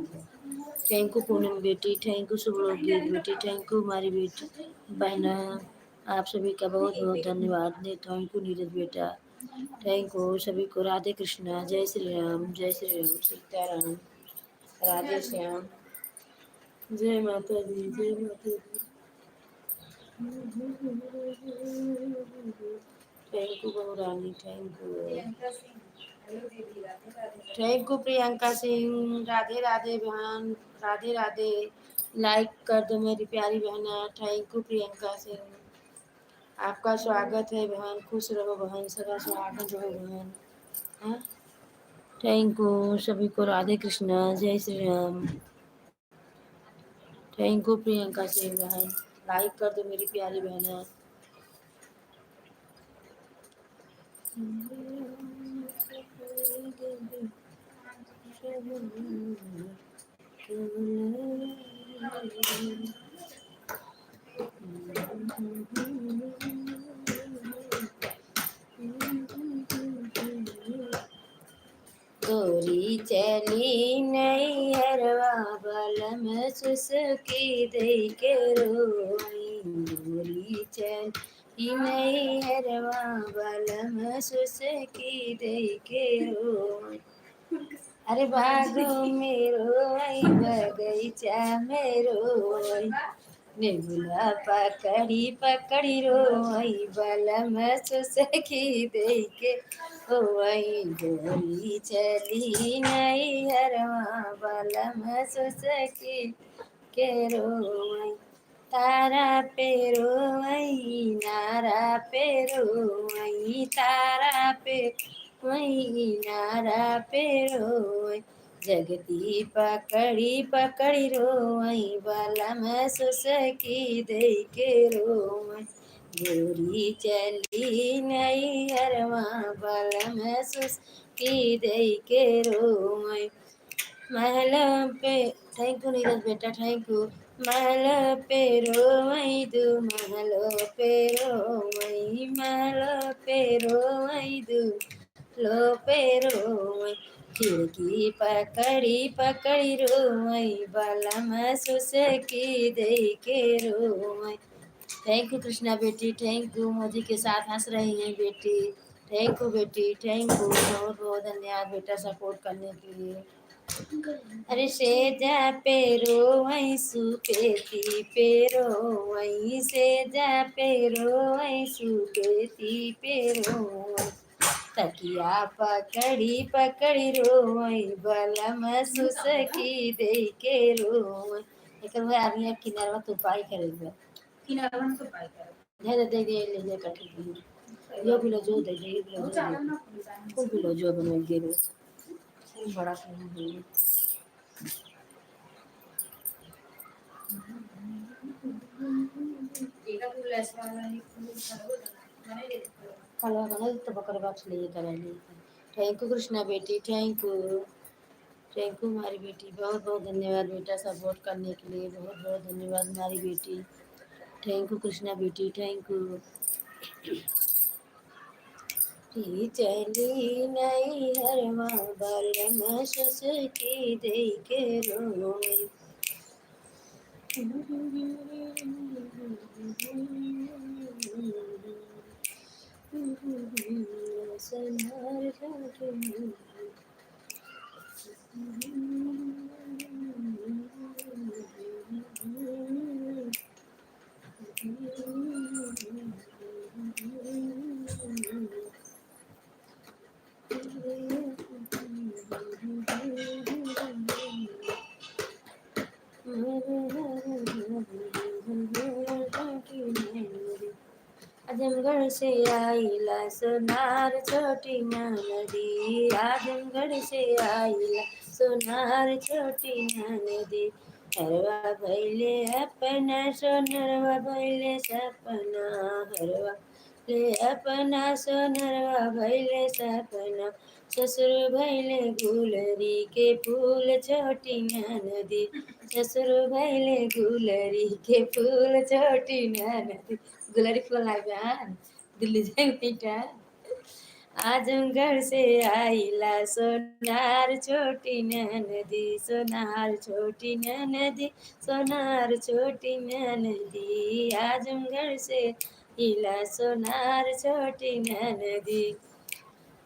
थैंक यू पूनम बेटी, थैंक यू शुभ लोकगीत बेटी, थैंक यू हमारी बेटी बहना। आप सभी का बहुत बहुत धन्यवाद। थैंक यू नीरज बेटा, थैंक यू सभी को। राधे कृष्णा, जय श्री राम, जय श्री राम, सीताराम, राधे श्याम। जय माता दी, जय माता दी। थैंक यू बहुरानी, thank you. Thank you Priyanka Singh, Radhe Radhe बहन, राधे राधे। लाइक कर दो मेरी प्यारी बहना, थैंक यू प्रियंका सिंह। आपका स्वागत है बहन, खुश रहो बहन, सदा स्वागत रहो बहन। हाँ थैंक यू सभी को। राधे कृष्णा, जय श्री राम। थैंक यू प्रियंका सिंह बहन, लाइक कर दो मेरी प्यारी बहना। गोरी चली नैहरवा बलम सुसुकी दई के रोई। गोरी चली नैहरवा बलम सुसुकी दई के रोई। अरे भागो मेरो आई बगीचा मेरो, नेबुला पकड़ी पकड़ी रोई बलम सुसकी दे के रोई। गोरी चली नैहरवा बलम सुसकी के रोई। तारा पे रोई नारा पे रोई, तारा पे रोई नारा पे रोई। जगती पकड़ी पकड़ी रोई बलम सुसकी दे के रोई। गोरी चली नैहरवा बलम सुसकी दे के रोई। महल पे थैंक यू नीरज बेटा, थैंक यू। महल पे रोई दू महल पे रोई, महल पे रोई दू लो पे रोई। खिड़की पकड़ी पकड़ी रोई बलम सुसकी दे के रोई। थैंक यू कृष्णा बेटी, थैंक यू। मोदी के साथ हंस रही हैं बेटी, थैंक यू बेटी, थैंक यू। बहुत बहुत धन्यवाद बेटा सपोर्ट करने के लिए। अरे सेजा पेरो वहीं सुपेती पेरो वहीं सेजा पेरो वहीं सुपेती पेरो। तकिया पकड़ी पकड़ी रोई बलम सुसकी दे के रोई। एक आदमी किनारा तो पाई करेगा, किनारा तो पाई करेगा। दे दे ले ले कट यो बिलो जो दे दे बिलो जो को बिलो जो बनो गेरो बड़ा कहीं kalau mana itu bakar box ले करेंगे। थैंक यू कृष्णा बेटी, थैंक यू, थैंक यू हमारी बेटी। बहुत बहुत धन्यवाद बेटा सपोर्ट करने के लिए, बहुत बहुत धन्यवाद हमारी बेटी। थैंक यू कृष्णा बेटी, थैंक यू। चली नहीं हर माँ बालम सस की दे के रोए। सनहर जाके आजमगढ़ से आईला सोनार छोटी ना नदी, आजमगढ़ से आईला सोनार छोटी ना नदी। हरवा भैले अपना सोनरवा भैले सपना, हरवा ले अपना सोनरवा भैले सपना। ससुर भैले गुलरी के फूल छोटी ना नदी, ससुर भैले गुलरी के फूल छोटी ना नदी। गुलरी फूल लागा दिल्ली जाए बेटा। आजमगढ़ से आईला सोनार छोटी नदी, सोनार छोटी नदी, सोनार छोटी नदी। आजमगढ़ से इला सोनार छोटी नदी।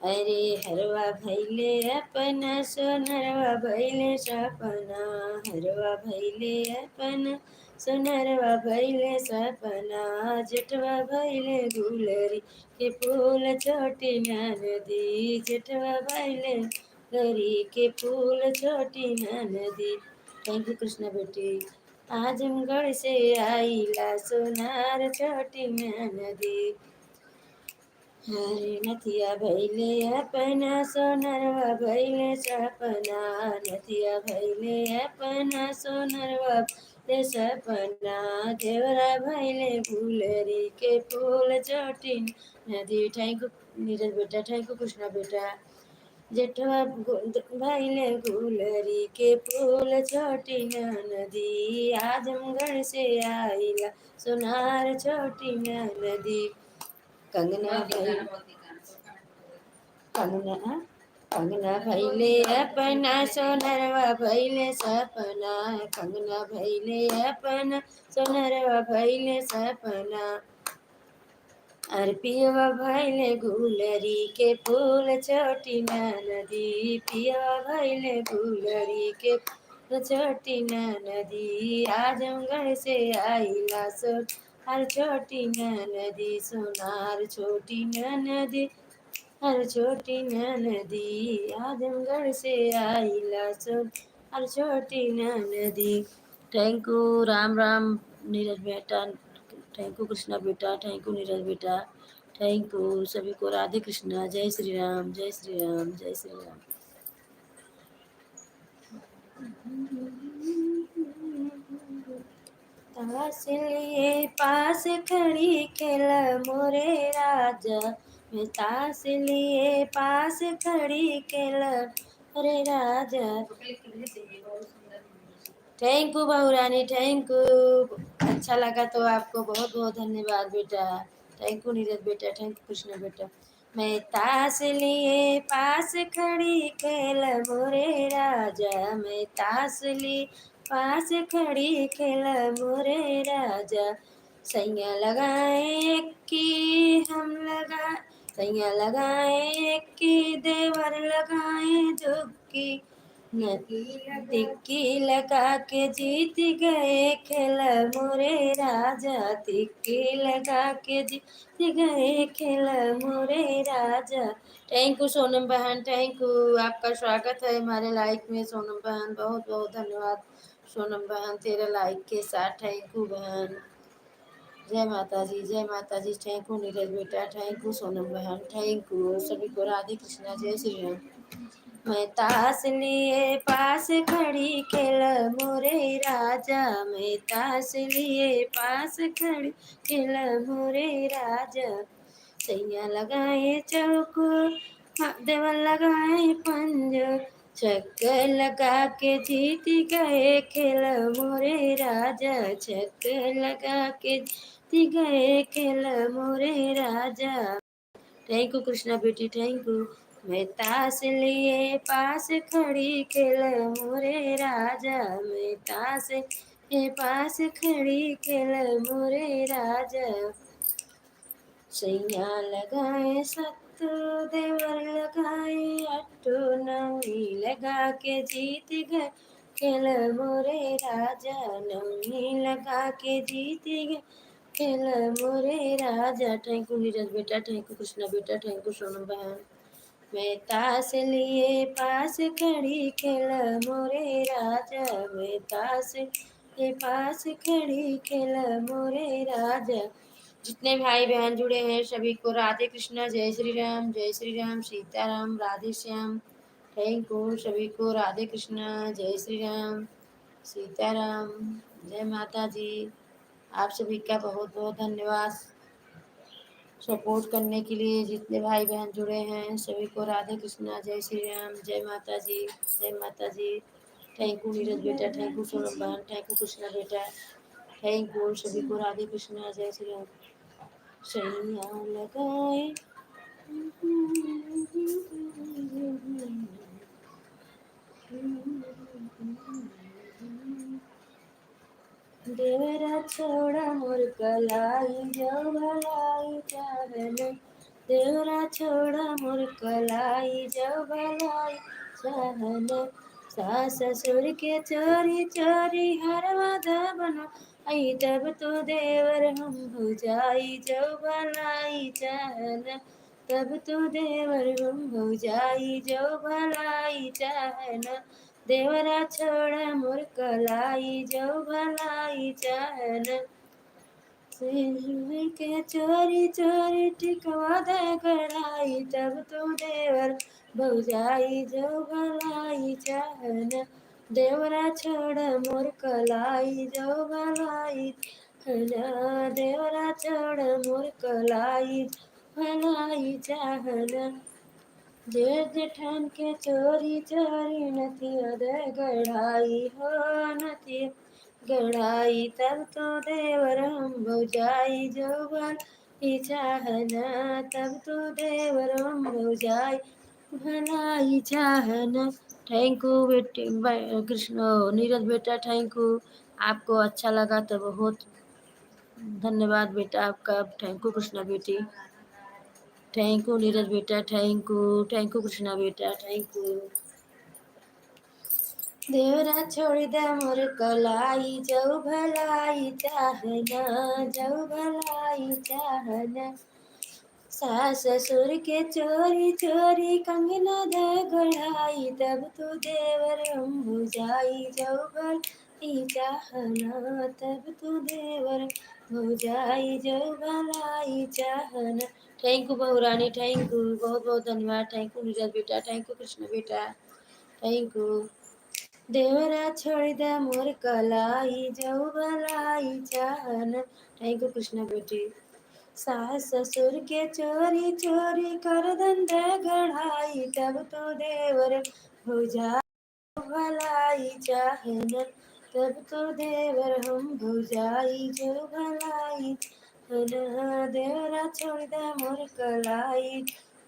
अरे हरवा भैले अपना सोनरवा भैले सपना, हरवा भैले अपना सोनरवा भैले सपना। जटवा भैले गुलरी के फूल छोटी नदी, जटवा भैले गरी के फूल छोटी नदी। थैंक यू कृष्णा बेटी। आजमगढ़ से आईला सोनार छोटी नदी। हरे नथिया भैले अपना सोनरवा भैले सपना, नथिया भैले अपना सोनरवा भैले सपना। देवरा भैले गुलरी के फूल छोटी नदी। थैंक यू नीरज बेटा, थैंक यू कृष्णा बेटा। जेठवा भैले गुलरी के फूल छोटी नदी, आजमगढ़ से आईला सोनार छोटी नदी। कंगना भैले कंगना कंगना भैले अपना सोनरवा भैले सपना, कंगना भैले अपना सोनरवा भैले सपना। पियवा भैले गुलरी के फूल छोटी नदी, पियवा भैले गुलरी के फूल छोटी नदी। आजमगढ़ से आईला सोनार छोटी नदी, सोनार छोटी नदी, हर छोटी नदी। आजमगढ़ से आईला सोनार छोटी नदी। थैंक यू राम राम नीरज बेटा, थैंक यू कृष्णा बेटा, थैंक यू नीरज बेटा, थैंक यू सभी को। राधे कृष्णा, जय श्री राम, जय श्री राम, जय श्री राम। ताश लिए पास खड़ी खेल मोरे राजा, मैं ताश लिए पास खड़ी खेल मोरे राजा। थैंक यू बहुरानी, थैंक यू। अच्छा लगा तो आपको बहुत बहुत धन्यवाद बेटा। थैंक यू नीरज बेटा, थैंक यू कृष्णा बेटा। मैं ताश लिए पास खड़ी खेल मोरे राजा, मैं ताश लिए पास खड़ी खेल मोरे राजा। सैया लगाए की हम लगा, सैया लगाए की देवर लगाए दुक्की, तिक्की लगा के जीत गए खेल मोरे राजा, तिक्की लगा के जीत गए खेल मोरे राजा। थैंक यू सोनम बहन, थैंक यू। आपका स्वागत है हमारे लाइक में सोनम बहन, बहुत बहुत धन्यवाद सोनम बहन तेरे लाइक के साथ। थैंक यू बहन, जय माता जी, जय माता जी। थैंक यू नीरज बेटा, थैंक यू सोनम बहन, थैंक यू सभी को। राधे कृष्णा, जय श्री राम। मैं ताश लिए पास खड़ी खेल मोरे राजा, मैं ताश लिए पास खड़ी खेल मोरे राजा। सैया लगाए चौको देवर लगाए पंजो, चक्कर लगा के जीत गए खेल मोरे राजा, चक्कर लगा के जीत गए खेल मोरे राजा। थैंक यू कृष्णा बेटी, थैंक यू। मैं ताश लिए पास खड़ी खेल मोरे राजा, मैं ताश के पास खड़ी खेल मोरे राजा। सैया लगाए सत्तू देवर लगाए अट्टू, नवनी लगा के जीत गए खेल मोरे राजा, नवनी लगा के जीत गए खेल मोरे राजा। थैंक यू नीरज बेटा, थैंक यू कृष्णा बेटा, थैंक यू सोनम बहन। मैं ताश लिए पास खड़ी खेल मोरे राजा, मैं ताश के पास खड़ी खेल मोरे राजा। जितने भाई बहन जुड़े हैं सभी को राधे कृष्णा, जय श्री राम, जय श्री राम, सीताराम, राधे श्याम। थैंक यू सभी को राधे कृष्णा, जय श्री राम, सीताराम, जय माता जी। आप सभी का बहुत बहुत धन्यवाद सपोर्ट करने के लिए। जितने भाई बहन जुड़े हैं सभी को राधे कृष्णा, जय श्री राम, जय माता जी, जय माता जी। थैंक यू नीरज बेटा, थैंक यू सोनम बहन, थैंक यू कृष्णा बेटा, थैंक यू सभी को राधे कृष्णा, जय श्री राम। सैया लगाए देवरा छोड़ा मोर कलाई जो भलाई चाहन, देवरा छोड़ा मोर कलाई जो भलाई चाहन। सास ससुर के चोरी चोरी हरवा बनो, आई तब तो देवर हम भुजाई जो भलाई चाहन, तब तो देवर हम भुजाई जो भलाई चाहन। देवरा छोड़ा मोर कलाई जो भलाई चाहन, सिर के चोरी चोरी टिकवा दे गड़ाई, तब तो देवर भौजाई जो भलाई चाहन। देवरा छोड़ा मोर कलाई जो भलाई चाहन, देवरा छोड़ा मोर कलाई भलाई चाहन। जेठ जेठान के चोरी चोरी नथिया दे गढ़ाई हो, नथिया गढ़ाई, तब तो देवर हम भौजाई जो भलाई चाहना, तब तो देवर हम भौजाई भलाई चाहना। थैंक यू बेटे कृष्ण नीरज बेटा, थैंक यू। आपको अच्छा लगा तो बहुत धन्यवाद बेटा आपका। थैंक यू कृष्णा बेटी, थैंक यू नीरज बेटा, थैंक यू कृष्णा बेटा, थैंक यू। देवरा छोड़ दे मोर कलाई जो भलाई चाहना, जो भलाई चाहना। सास ससुर के चोरी चोरी कंगना दे गढ़ाई, तब तो देवर हम भुजाई जो भलाई चाहना, तब तो देवर भुजाई जो भलाई चाहना। थैंक यू बहुरानी, थैंक यू, बहुत बहुत धन्यवाद। थैंक यू नीरज बेटा, थैंक यू कृष्ण बेटा, थैंक यू। देवरा छोड़ दे मोर कलाई जो भलाई चाहन, थैंक यू कृष्णा बेटी। सास ससुर के चोरी चोरी कर धंधे गढ़ाई, तब तो देवर भुजा भलाई चाहन, तब तो देवर हम भुजाई जो भलाई चाहन। देवरा छोड़ दे मोर कलाई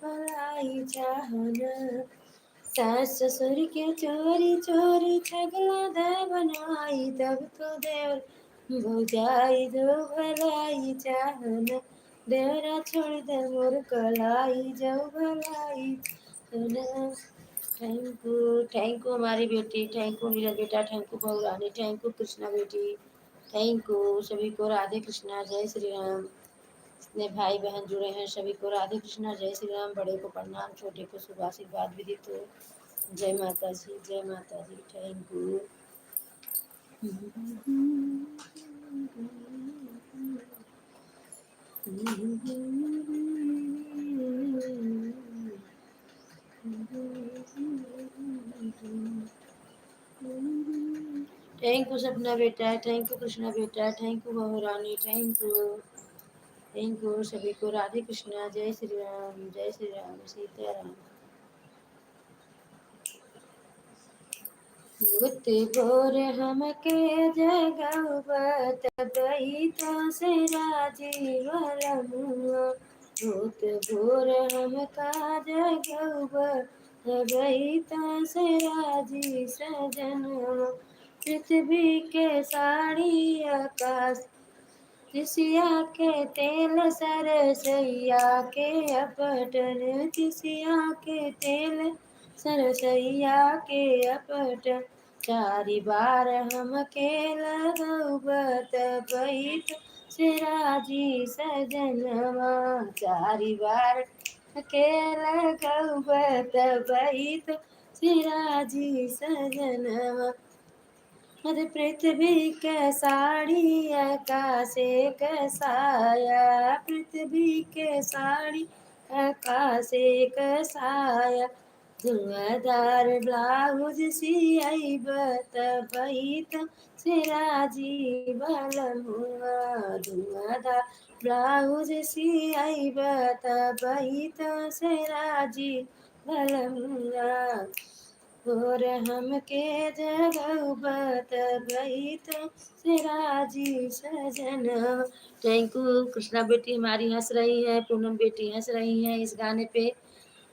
भलाई चाहन। सास ससुर के चोरी चोरी छगला दे बनाई, तब तो देवर भौजाई जो भलाई चाहन। देवरा छोड़ दे मोर कलाई जो भलाई चाहन। थैंक यू हमारी बेटी, थैंक यू नीरज बेटा, थैंक यू बहुरानी, थैंक यू कृष्णा बेटी, थैंक यू सभी को राधे कृष्णा, जय श्री राम। जितने भाई बहन जुड़े हैं सभी को राधे कृष्णा, जय श्री राम। बड़े को प्रणाम, छोटे को शुभ आशीर्वाद विदित हो। जय माता जी, जय माता जी, थैंक यू। थैंक यू सपना बेटा, थैंक यू कृष्णा बेटा, थैंक यू बहुरानी, थैंक यू सभी को राधे कृष्णा, जय श्री राम, जय श्री राम, सीताराम। होत भोर हमके जगवत बैता से राजीव रमुआ। होत भोर हमका जगवत बैता से राजी सजनवा। पृथ्वी के साड़ी आकाश तिसिया के तेल सरसैया के अपटन। तिसिया के तेल सरसैया के अपटन। चारि बार हमके लगौबत बैत सिराजी सजनवा। चारि बार के लगौबत बैत सिराजी सजनवा। अरे पृथ्वी के साड़ी आकाशे के साया। पृथ्वी के साड़ी आकाशे के साया। धुआंधार ब्लाउज सियाइबत बैत सिराजी बलमुआ। धुआंधार ब्लाउज सियाइबत बैत सिराजी बलमुआ। और हमके जगबत बैत सिराजी सजन। Thank you. कृष्णा बेटी हमारी हंस रही है, पूनम बेटी हंस रही है इस गाने पे,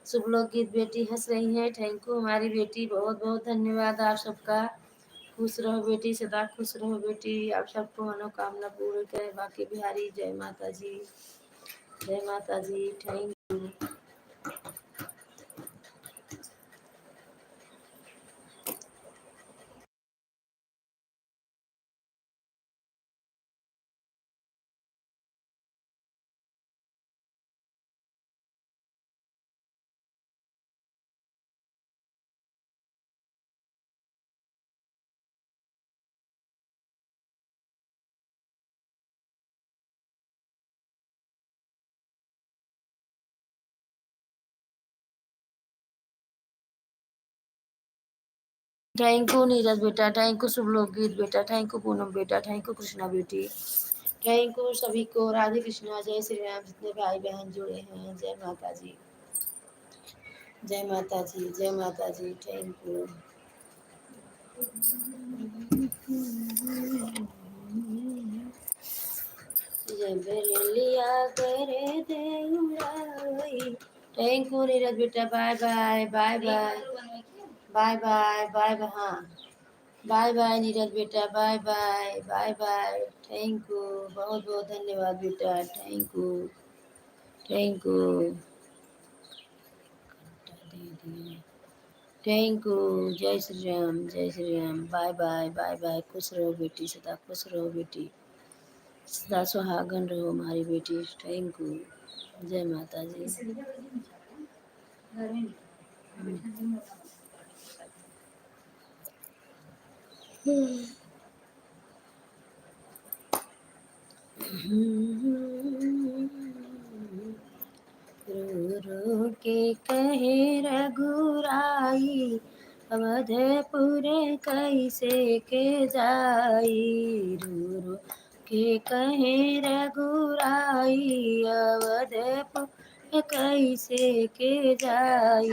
शुभ लोग गीत बेटी हंस रही है। थैंक यू हमारी बेटी, बहुत बहुत धन्यवाद आप सबका। खुश रहो बेटी, सदा खुश रहो बेटी, आप सबको मनोकामना पूर्ण करे। बाकी बिहारी जय माता जी, जय माता जी। थैंक यू नीरज बेटा, थैंक यू शुभ लोग गीत बेटा, थैंक यू पूनम बेटा, थैंक यू कृष्णा बेटी, थैंक यू सभी को। राधे कृष्णा, जय श्री राम। जितने भाई बहन जुड़े हैं, जय माता जी, जय माता जी, जय माता जी। Thank you. जब लिया करे देउराई। थैंक यू नीरज बेटा, bye bye bye bye bye bye bye bye. हाँ बाय बाय नीरज बेटा, bye bye bye bye. Thank you, बहुत बहुत धन्यवाद बेटा, thank you thank you. Thank you. जय श्री राम, जय Shri Ram. Bye bye bye bye. खुश रहो बेटी, सदा खुश रहो बेटी, सदा सुहागन रहो हमारी बेटी। Thank you. जय माता जी। रो रो के कहे रघुराई, अवधपुर कैसे के जाई। रो रो के कहे रघुराई, अवधपुर कैसे के जाई।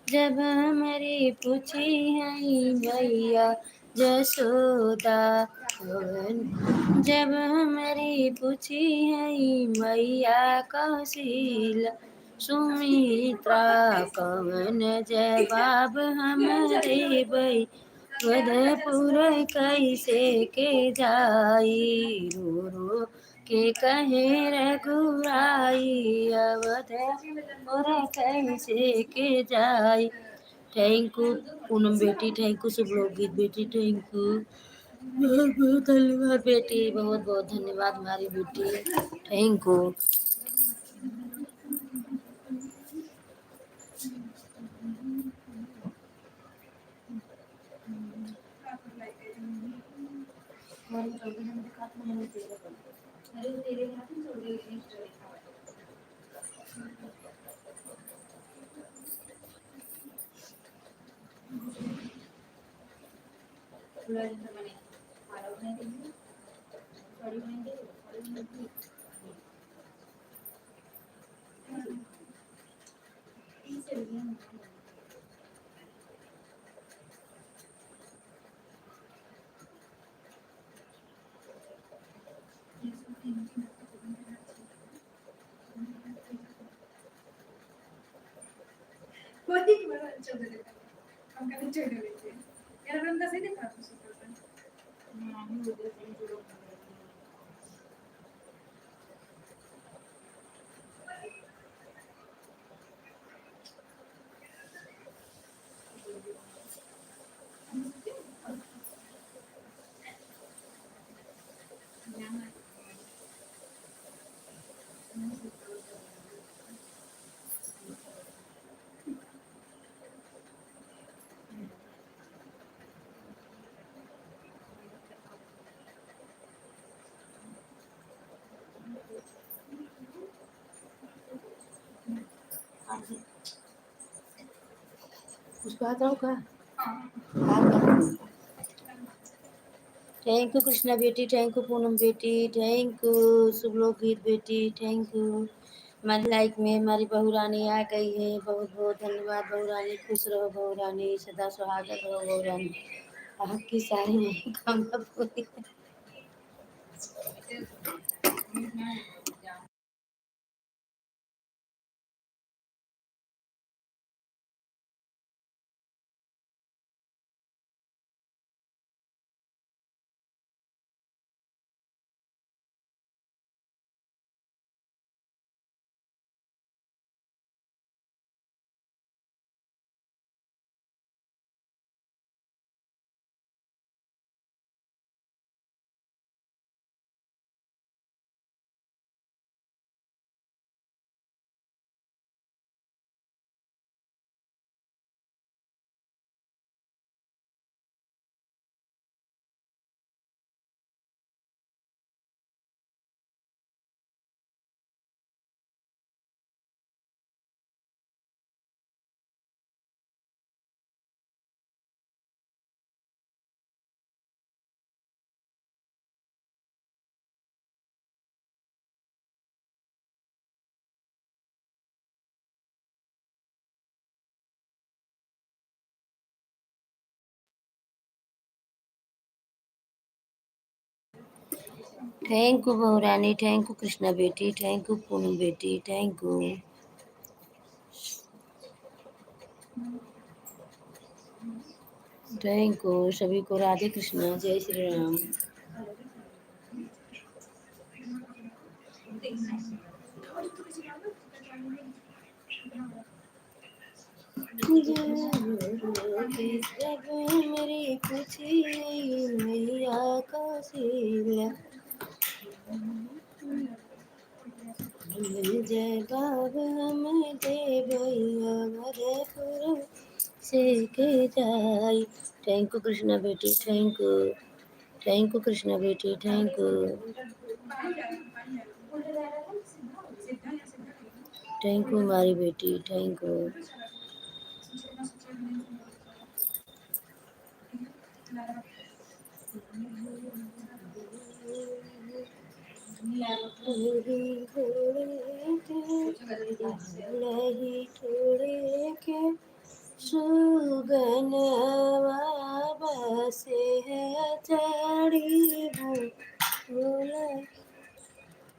जब हमारी पूछी है मैया जसोदा, जब हमारी पूछी है मैया कौशिला, सुमित्रा कवन जवाब हम देबै। वधपुर कैसे के जाई, रो रो के कहे रघुराई, अवधपुर कैसे के जाई। थैंक यू पूनम बेटी, थैंक यू शुभ लोग गीत बेटी, थैंक यू, बहुत बहुत धन्यवाद बेटी, बहुत बहुत धन्यवाद हमारी बेटी, थैंक यू। उसको आता होगा। थैंक यू कृष्णा बेटी, थैंक यू पूनम बेटी, थैंक यू शुभलोक गीत बेटी, थैंक यू। हमारी लाइफ में हमारी बहू रानी आ गई है, बहुत बहुत धन्यवाद बहू रानी, खुश रहो बहू रानी, सदा सुहागत रहो बहू रानी, आपकी सारी मनोकामना पूरी। थैंक यू बहू रानी, थैंक यू कृष्णा बेटी, थैंक यू पूनम बेटी, थैंक यू। थैंक यू सभी को, राधे कृष्णा, जय श्री राम। मेरी खुशी मैया का सिला, जय बाबा मैं दे भैया मधेपुर से के जाई। थैंक यू कृष्णा बेटी, thank you, thank you Krishna बेटी, थैंक यू, थैंक यू हमारी बेटी, थैंक यू। लही थोड़े के सुगनवा बसे है चढ़ी भूल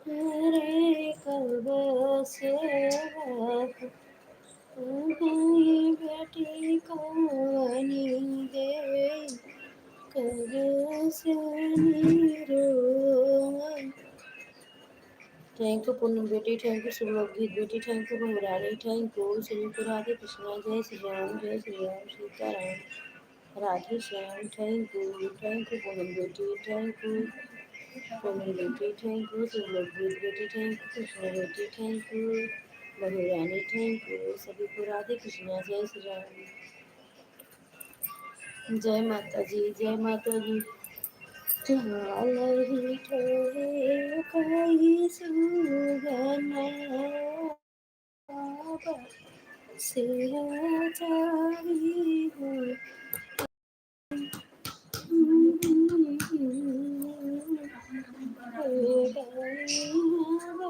रे कब से गई बेटी कवनी गे कब से रो। थैंक यू पूनम बेटी, थैंक यू शुभलोक गीत बेटी, thank you Murari, thank you सभी को, राधे कृष्णा, जय श्री राम, जय Shri Ram, Sitaram, Radhe Shyam, thank you, thank you Poonam बेटी, थैंक यू पूनम बेटी, थैंक यू शुभलोक गीत बेटी, थैंक यू कृष्णा बेटी, थैंक यू बहू रानी, थैंक यू सभी को, राधे कृष्णा, जय श्री राम, जय माता जी, जय माता जी। लही ठोरे कई सुगना से चारी हो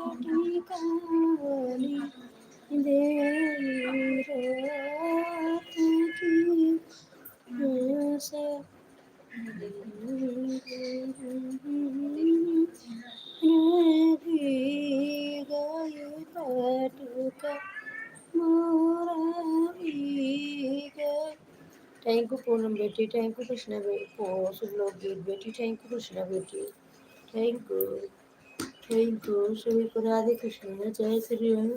बेटी काली देर रात की से गए पटुका मोरा भी गए। थैंक थैंक यू पूनम बेटी, थैंक यू कृष्णा बेटी, सब लोग गीत बेटी, थैंक यू कृष्णा बेटी, थैंक यू, थैंक यू सभी को राधे कृष्ण, जय श्री राम,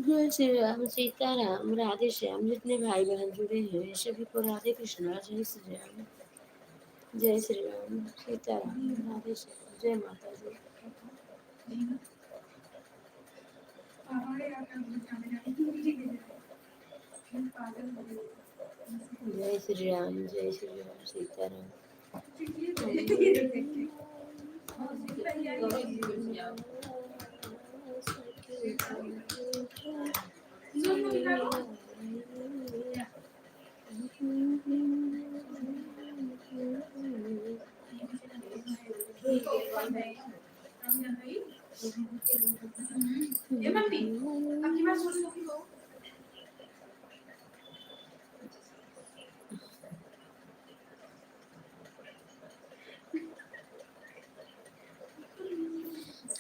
जय श्री राम, सीताराम, राधे श्याम, जितने भाई बहन जुड़े हैं सभी को राधे कृष्ण, जय श्री राम, जय श्री राम, सीताराम, राधे श्याम, जय माता दी, जय श्री राम, जय श्री राम, सीताराम।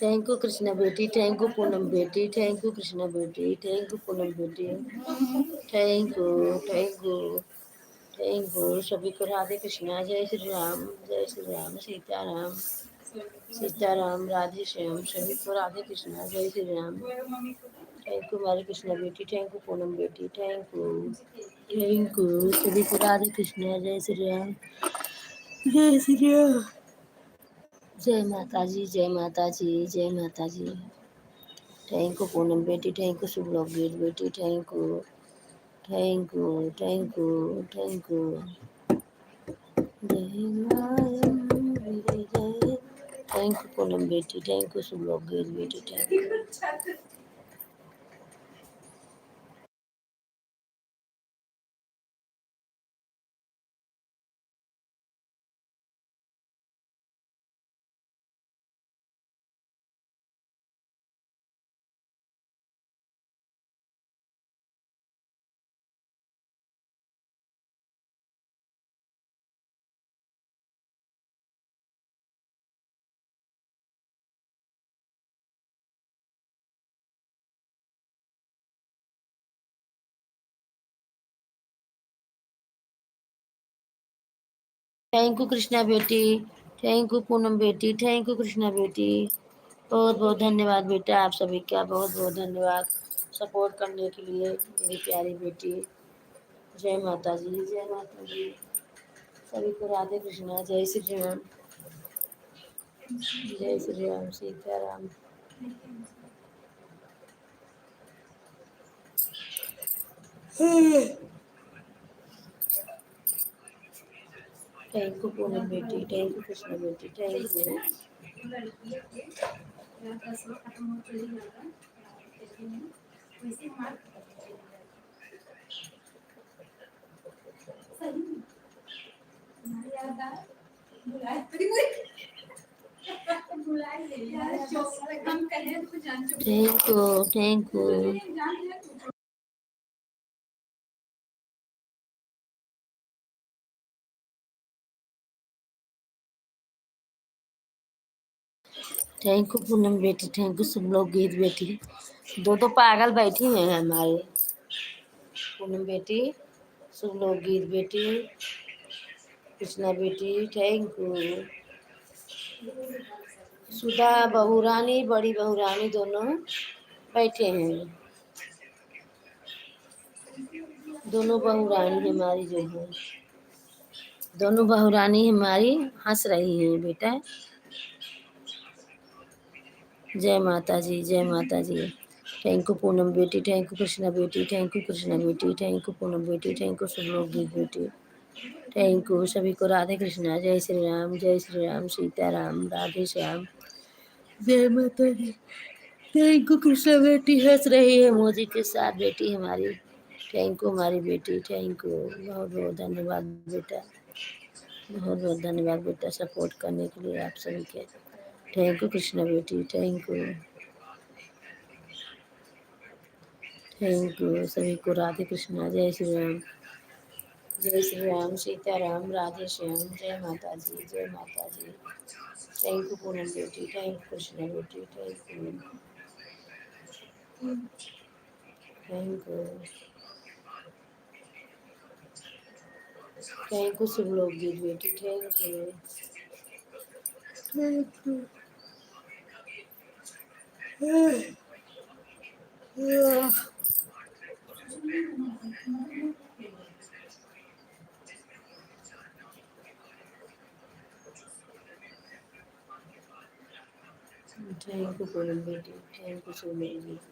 थैंक यू कृष्णा बेटी, थैंक यू पूनम बेटी, थैंक यू कृष्णा बेटी, थैंक यू पूनम बेटी, thank you, thank you, thank you सभी को राधे कृष्णा, जय श्री राम, जय श्री राम, सीताराम, सीताराम, राधे श्याम, सभी को राधे कृष्णा, जय श्री राम, थैंक यू हमारी कृष्णा बेटी, थैंक यू पूनम बेटी, थैंक यू सभी को राधे कृष्णा, जय श्री राम, जय श्री राम, जय माता जी, जय माता जी, जय माता जी, थैंक यू पूनम बेटी, थैंक यू शुभ लोग गीत बेटी, thank you, thank you, thank you, thank you, जय मायम जय, थैंक यू पूनम बेटी, थैंक यू शुभ लोग गीत बेटी, thank you. Thank you Krishna बेटी, थैंक यू पूनम बेटी, थैंक यू कृष्णा बेटी, बहुत बहुत धन्यवाद बेटा, आप सभी का बहुत बहुत धन्यवाद सपोर्ट करने के लिए मेरी प्यारी बेटी, जय माता जी, जय माता जी, सभी को राधे कृष्णा, जय श्री राम, जय श्री राम, सीताराम, थैंक यू पूनम बेटी, थैंक यू कृष्णा बेटी, thank you, thank you, thank you, thank you Poonam बेटी, थैंक यू सब लोग गीत बेटी, दो दो पागल बैठी हैं हमारे, पूनम बेटी, सब लोग गीत बेटी, कृष्णा बेटी, थैंक यू, सुधा बहू रानी, बड़ी बहू रानी दोनों बैठे हैं, दोनों बहू रानी हमारी जो है, दोनों बहू रानी हमारी हंस रही हैं बेटा, जय माता जी, जय माता जी, थैंक यू पूनम बेटी, थैंक यू कृष्णा बेटी, थैंक यू कृष्णा बेटी, थैंक यू पूनम बेटी, थैंक यू सब लोग गीत बेटी, थैंक यू सभी को राधे कृष्णा, जय श्री राम, जय श्री राम, सीताराम, राधे श्याम, जय माता दी, थैंक यू कृष्णा बेटी, हंस रही है मोदी के साथ बेटी हमारी, थैंक यू हमारी बेटी, थैंक यू, बहुत बहुत धन्यवाद बेटा, बहुत बहुत धन्यवाद बेटा सपोर्ट करने के लिए आप सभी के, थैंक यू कृष्णा बेटी, थैंक यू, थैंक यू सभी को राधे कृष्णा, जय श्री राम, जय श्री राम, सीताराम, राधे श्याम, जय माता जी, जय माता जी, थैंक यू पूनम बेटी, थैंक यू कृष्णा बेटी, thank you, thank you, thank you सब लोग गीत बेटी, thank you, thank you. Thank you Poonam बेटी, थैंक यू सब लोग गीत बेटी।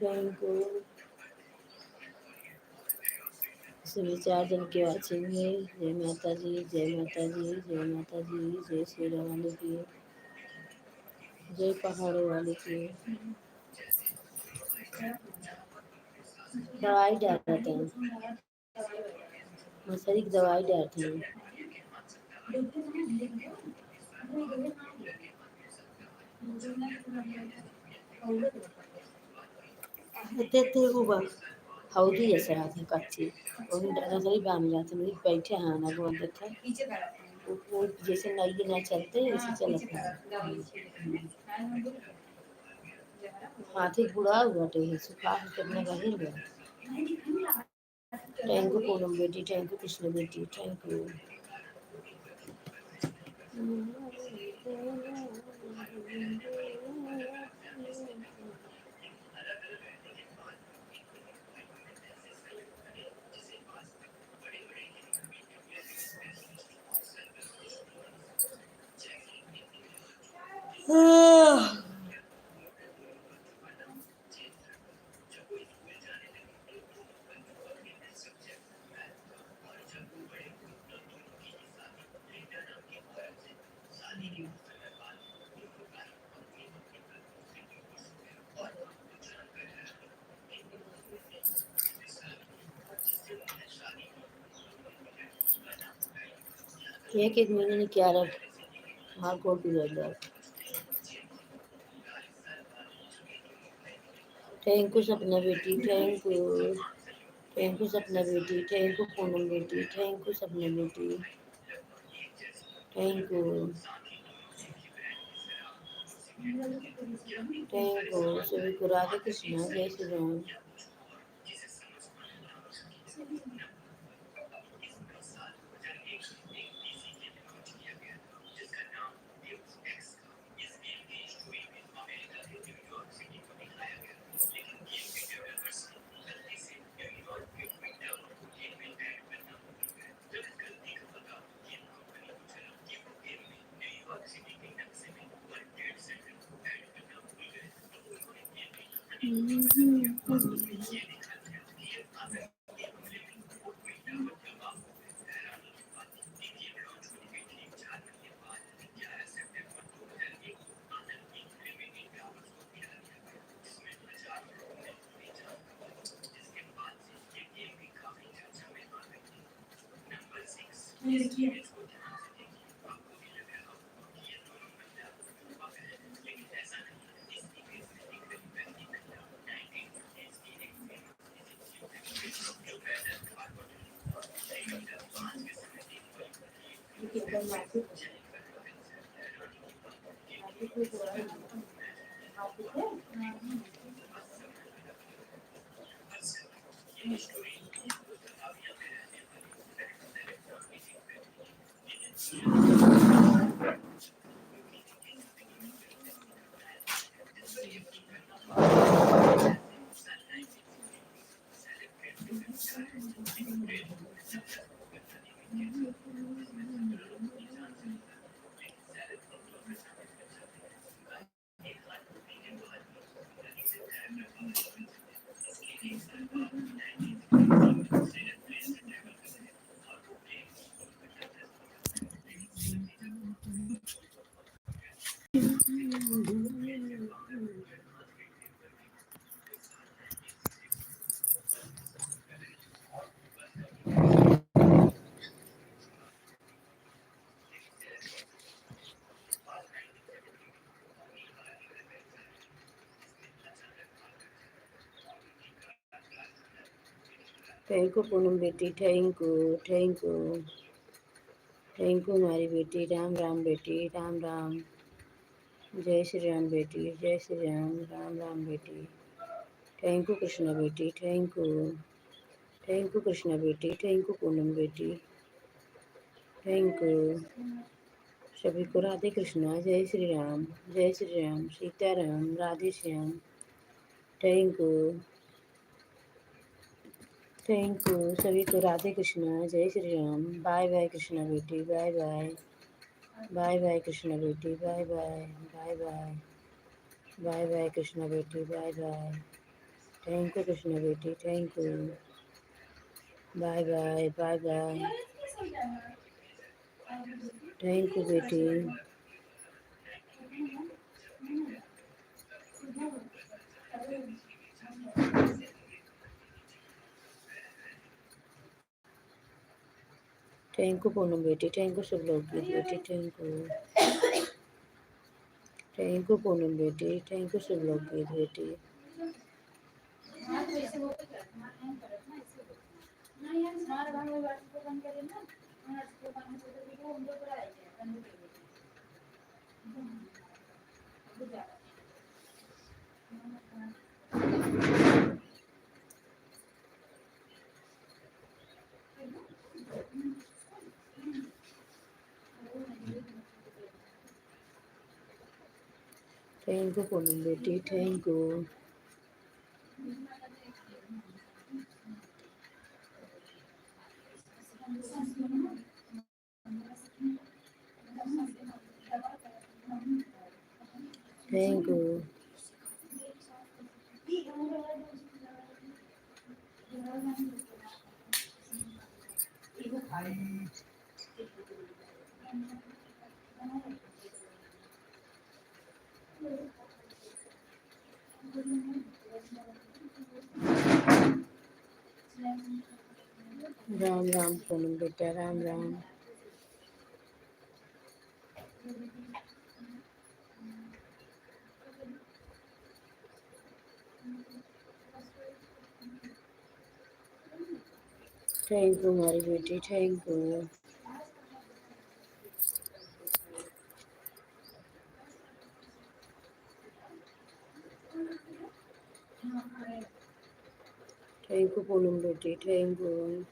थैंक यू सभी 4 जन के वाचिंग है। जय माता जी, जय माता जी, जय माता जी, जय श्री राम वाले की, जय पहाड़ों वाले की। दवाई डाल रहे हैं, मछली की दवाई डालते हैं। देते होगा हौदी जैसे आते कच्ची और नजरी बाम जाते नहीं बैठे हैं ना बोल देते वो जैसे नई ना चलते वैसे चलते हैं। हाथी बुढ़ा हुआ टे सुखा कितना गहिर गया। थैंक यू पूनम बेटी, थैंक यू कृष्ण बेटी, थैंक यू। एक महीने ने क्या रख हाँ को की जाए। थैंक यू सपना बेटी, थैंक यू, थैंक यू सपना बेटी, थैंक यू पूनम बेटी, थैंक यू सपना बेटी, थैंक यू, थैंक यू सभी को। राधे कृष्णा, जय श्री राम। थैंक यू पूनम बेटी, thank you, thank you, thank you हमारी बेटी। राम राम बेटी, राम राम। जय श्री राम बेटी, जय श्री राम, राम राम बेटी। थैंक यू कृष्णा बेटी, thank you, thank you Krishna बेटी, थैंक यू पूनम बेटी, थैंक यू सभी को। राधे कृष्णा, जय श्री राम, जय Shri Ram, Sitaram, Radhe Shyam. Thank you, thank you सभी को। राधे कृष्णा, जय श्री राम। बाय बाय कृष्णा बेटी, bye bye, bye bye Krishna बेटी, bye bye, bye bye, bye bye Krishna बेटी, bye bye. Thank you Krishna बेटी, thank you, bye bye, bye bye, thank you बेटी। थैंक यू पूनम बेटी, थैंक यू सब लोग की बेटी, thank you, thank you Poonam बेटी, थैंक यू सब लोग की बेटी। थैंक यू पूनम बेटी, thank you, thank you. Ram Ram Poonam बेटा, राम राम। थैंक यू हमारी बेटी, thank you. Thank you Poonam बेटी, थैंक यू,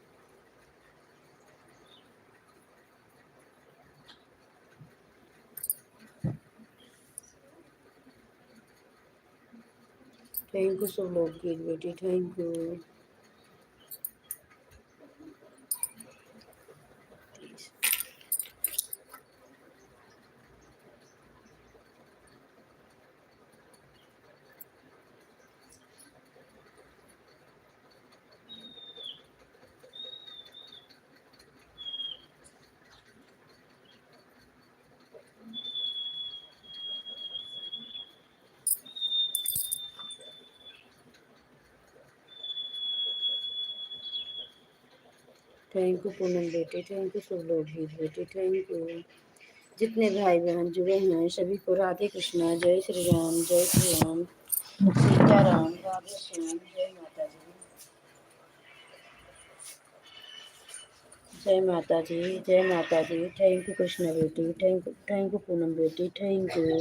थैंक यू सब लोग की बेटी, thank you. Thank you Poonam बेटी, थैंक यू सब लोग की बेटी, थैंक यू। जितने भाई बहन जुड़े हैं सभी को राधे कृष्णा, जय श्री राम, जय श्री राम, सीताराम, राधे श्याम, जय माता जी, जय माता जी, जय माता जी। थैंक यू कृष्णा बेटी, थैंक यू पूनम बेटी, थैंक यू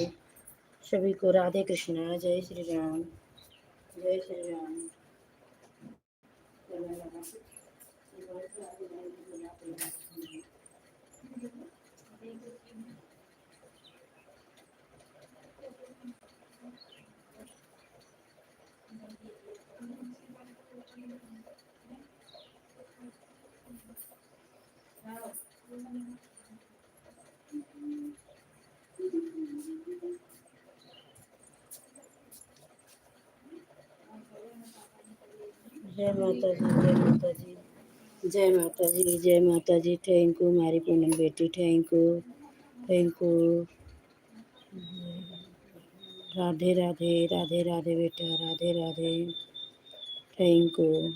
सभी को। राधे कृष्णा, जय श्री राम, जय श्री राम। जय माता जी, जय माता जी, जय माता जी, जय माता जी। थैंक यू हमारी पूनम बेटी, thank you, thank you. Radhe Radhe, Radhe Radhe बेटा, Radhe Radhe. Thank you,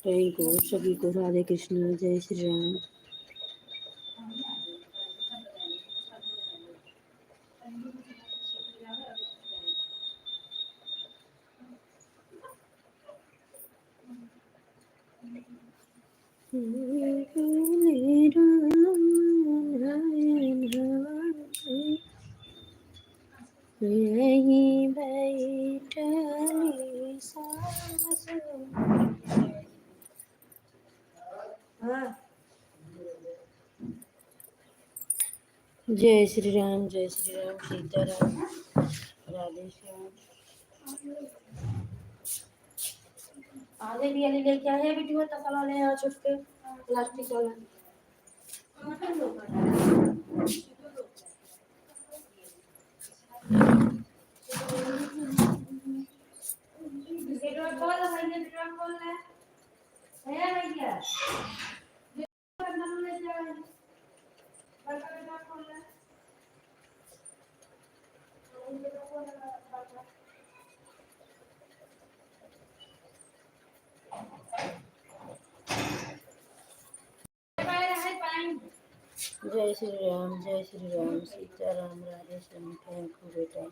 thank you सभी को। राधे कृष्ण, जय श्री राम। यही बैठली सांस हाँ। जय श्री राम, जय श्री राम, सीताराम, राधे श्याम। आधे भी वाली लेके आए बेटी, वो तसला ले आओ छुटके प्लास्टिक वाला। बेटवा खोल भैया, बेटवा खोल ले भैया भैया, बर्तन ले जाओ, बड़का बेटवा खोल ले। जय श्री राम, जय श्री राम, सीताराम, राधे श्याम। थैंक यू बेटा।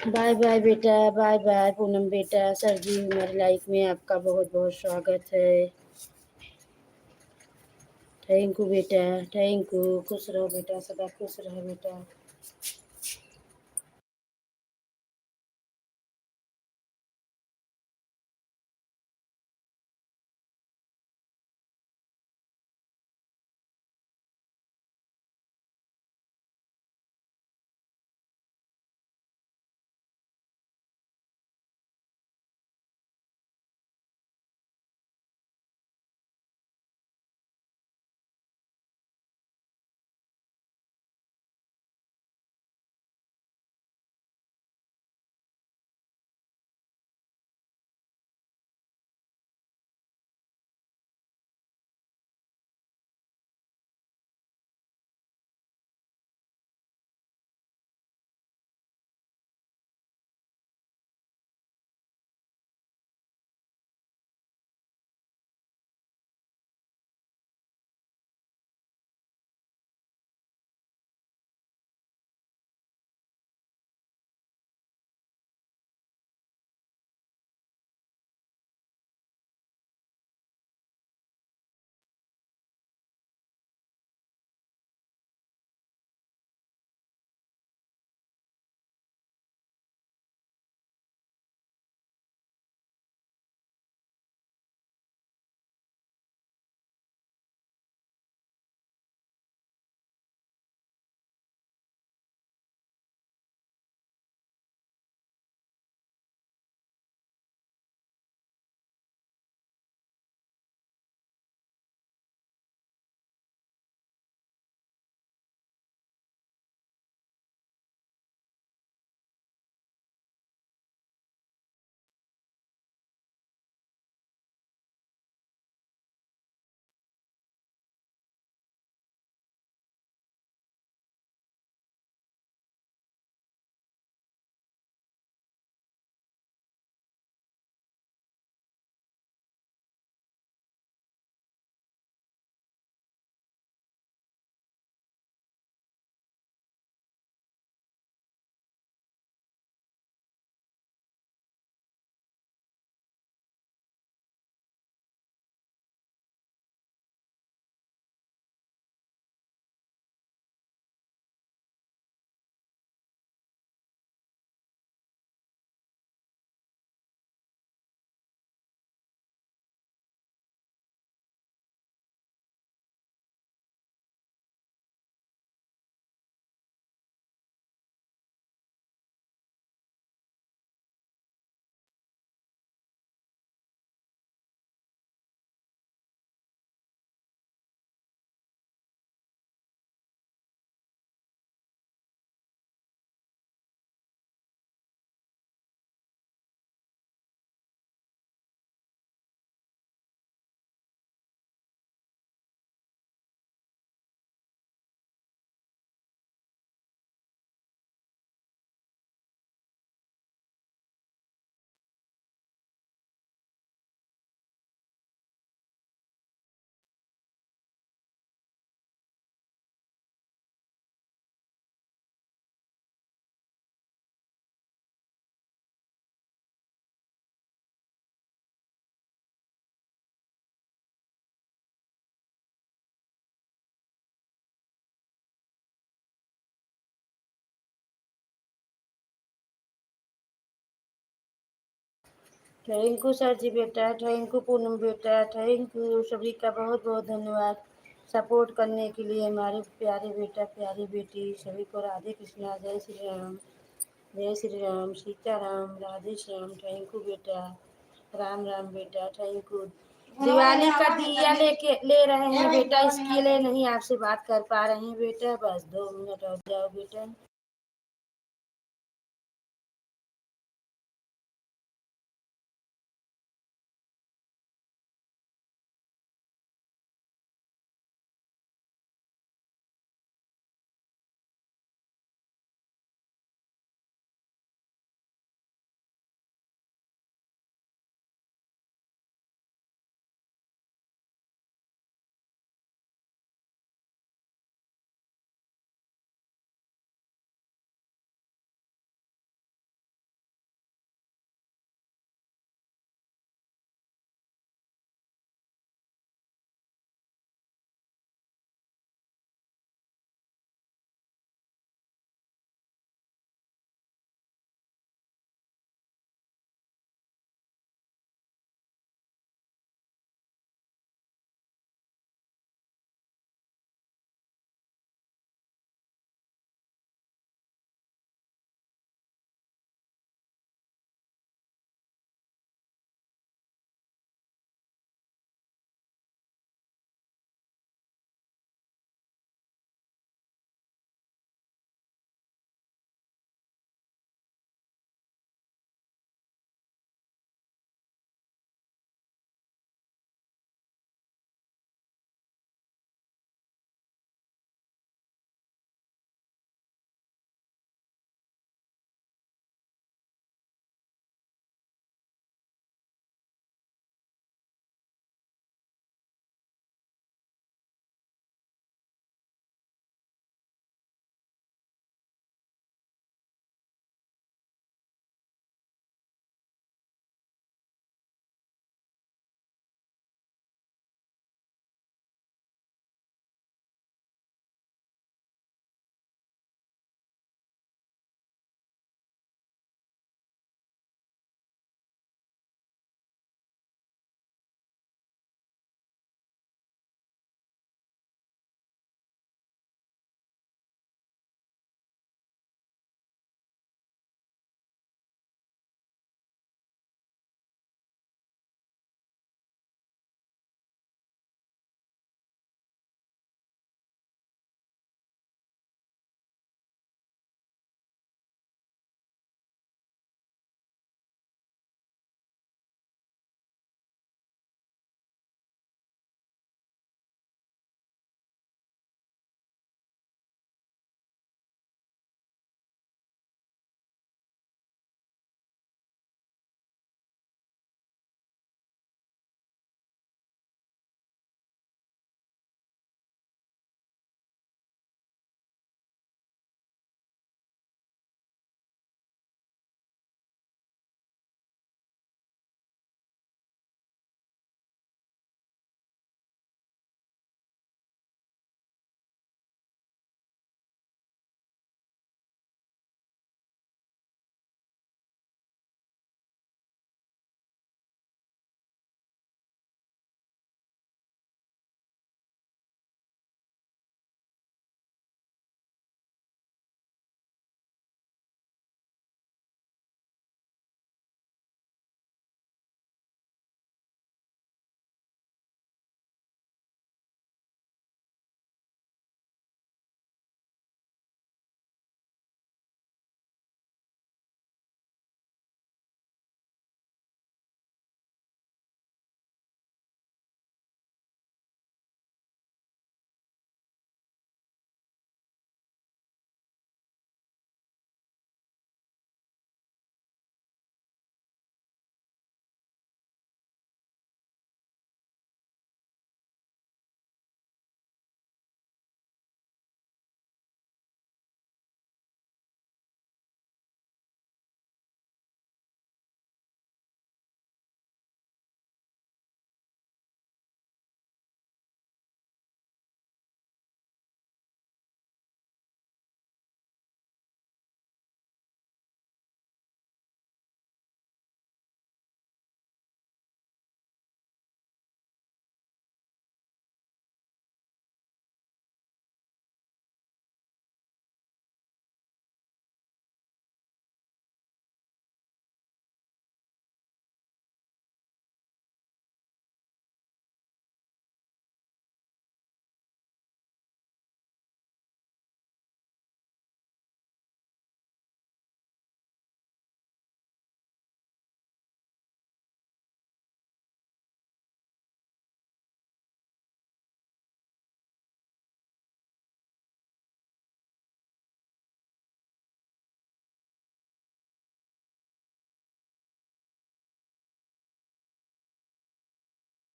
बाय बाय बेटा, बाय बाय पूनम बेटा। सर जी हमारी लाइफ में आपका बहुत बहुत स्वागत है। थैंक यू बेटा, थैंक यू। खुश रहो बेटा, सदा खुश रहो बेटा। थैंक यू सर जी बेटा, थैंक यू पूनम बेटा, थैंक यू। सभी का बहुत बहुत धन्यवाद सपोर्ट करने के लिए। हमारे प्यारे बेटा प्यारी बेटी सभी को राधे कृष्णा, जय श्री राम, जय श्री राम, सीताराम, राधे श्याम। थैंक यू बेटा, राम राम बेटा, थैंक यू। दिवाली का दिया लेके ले रहे हैं बेटा, इसके लिए नहीं आपसे बात कर पा रहे हैं बेटा। बस 2 मिनट और जाओ बेटा।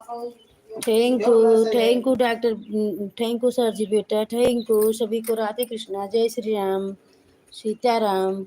Thank you doctor, thank you sir ji बेटा, थैंक यू सभी को। राधे कृष्णा, जय श्री राम, सीताराम।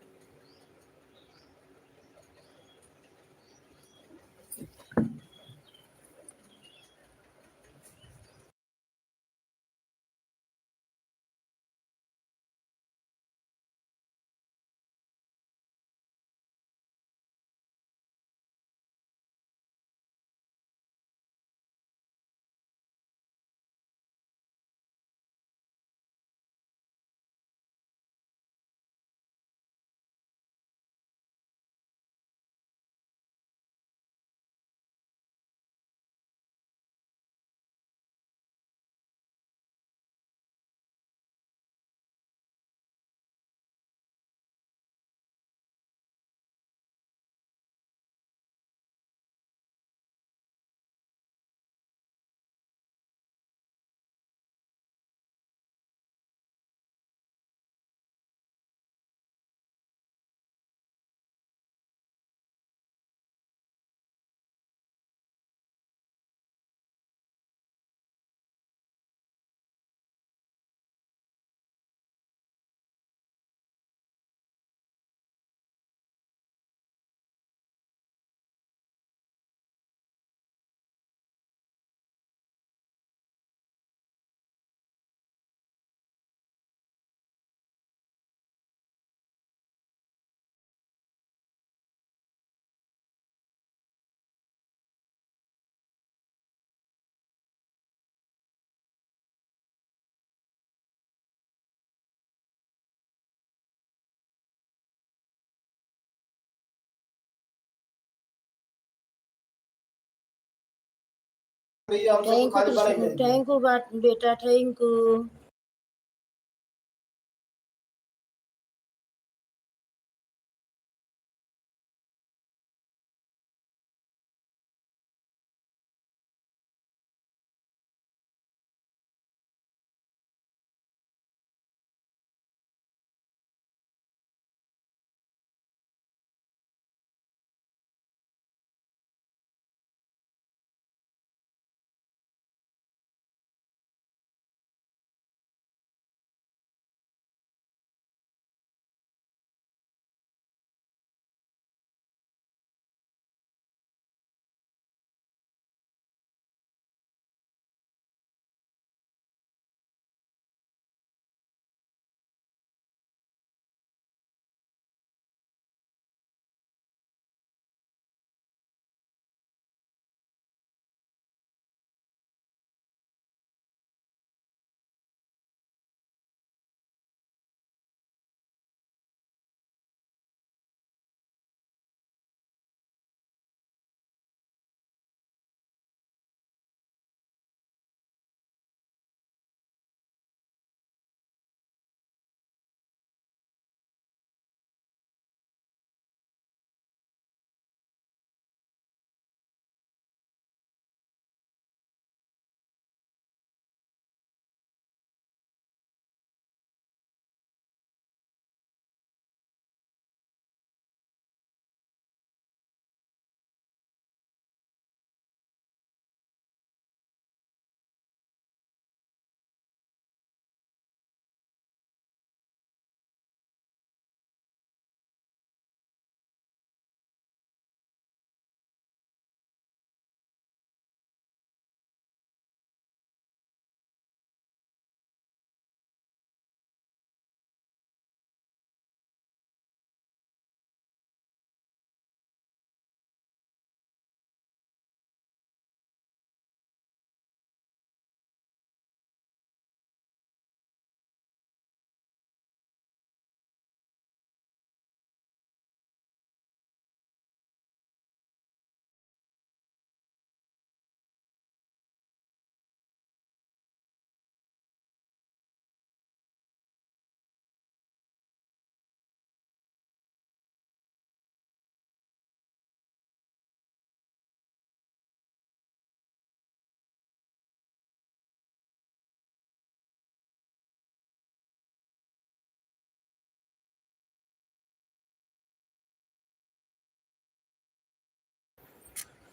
थैंक यू बेटा, थैंक यू।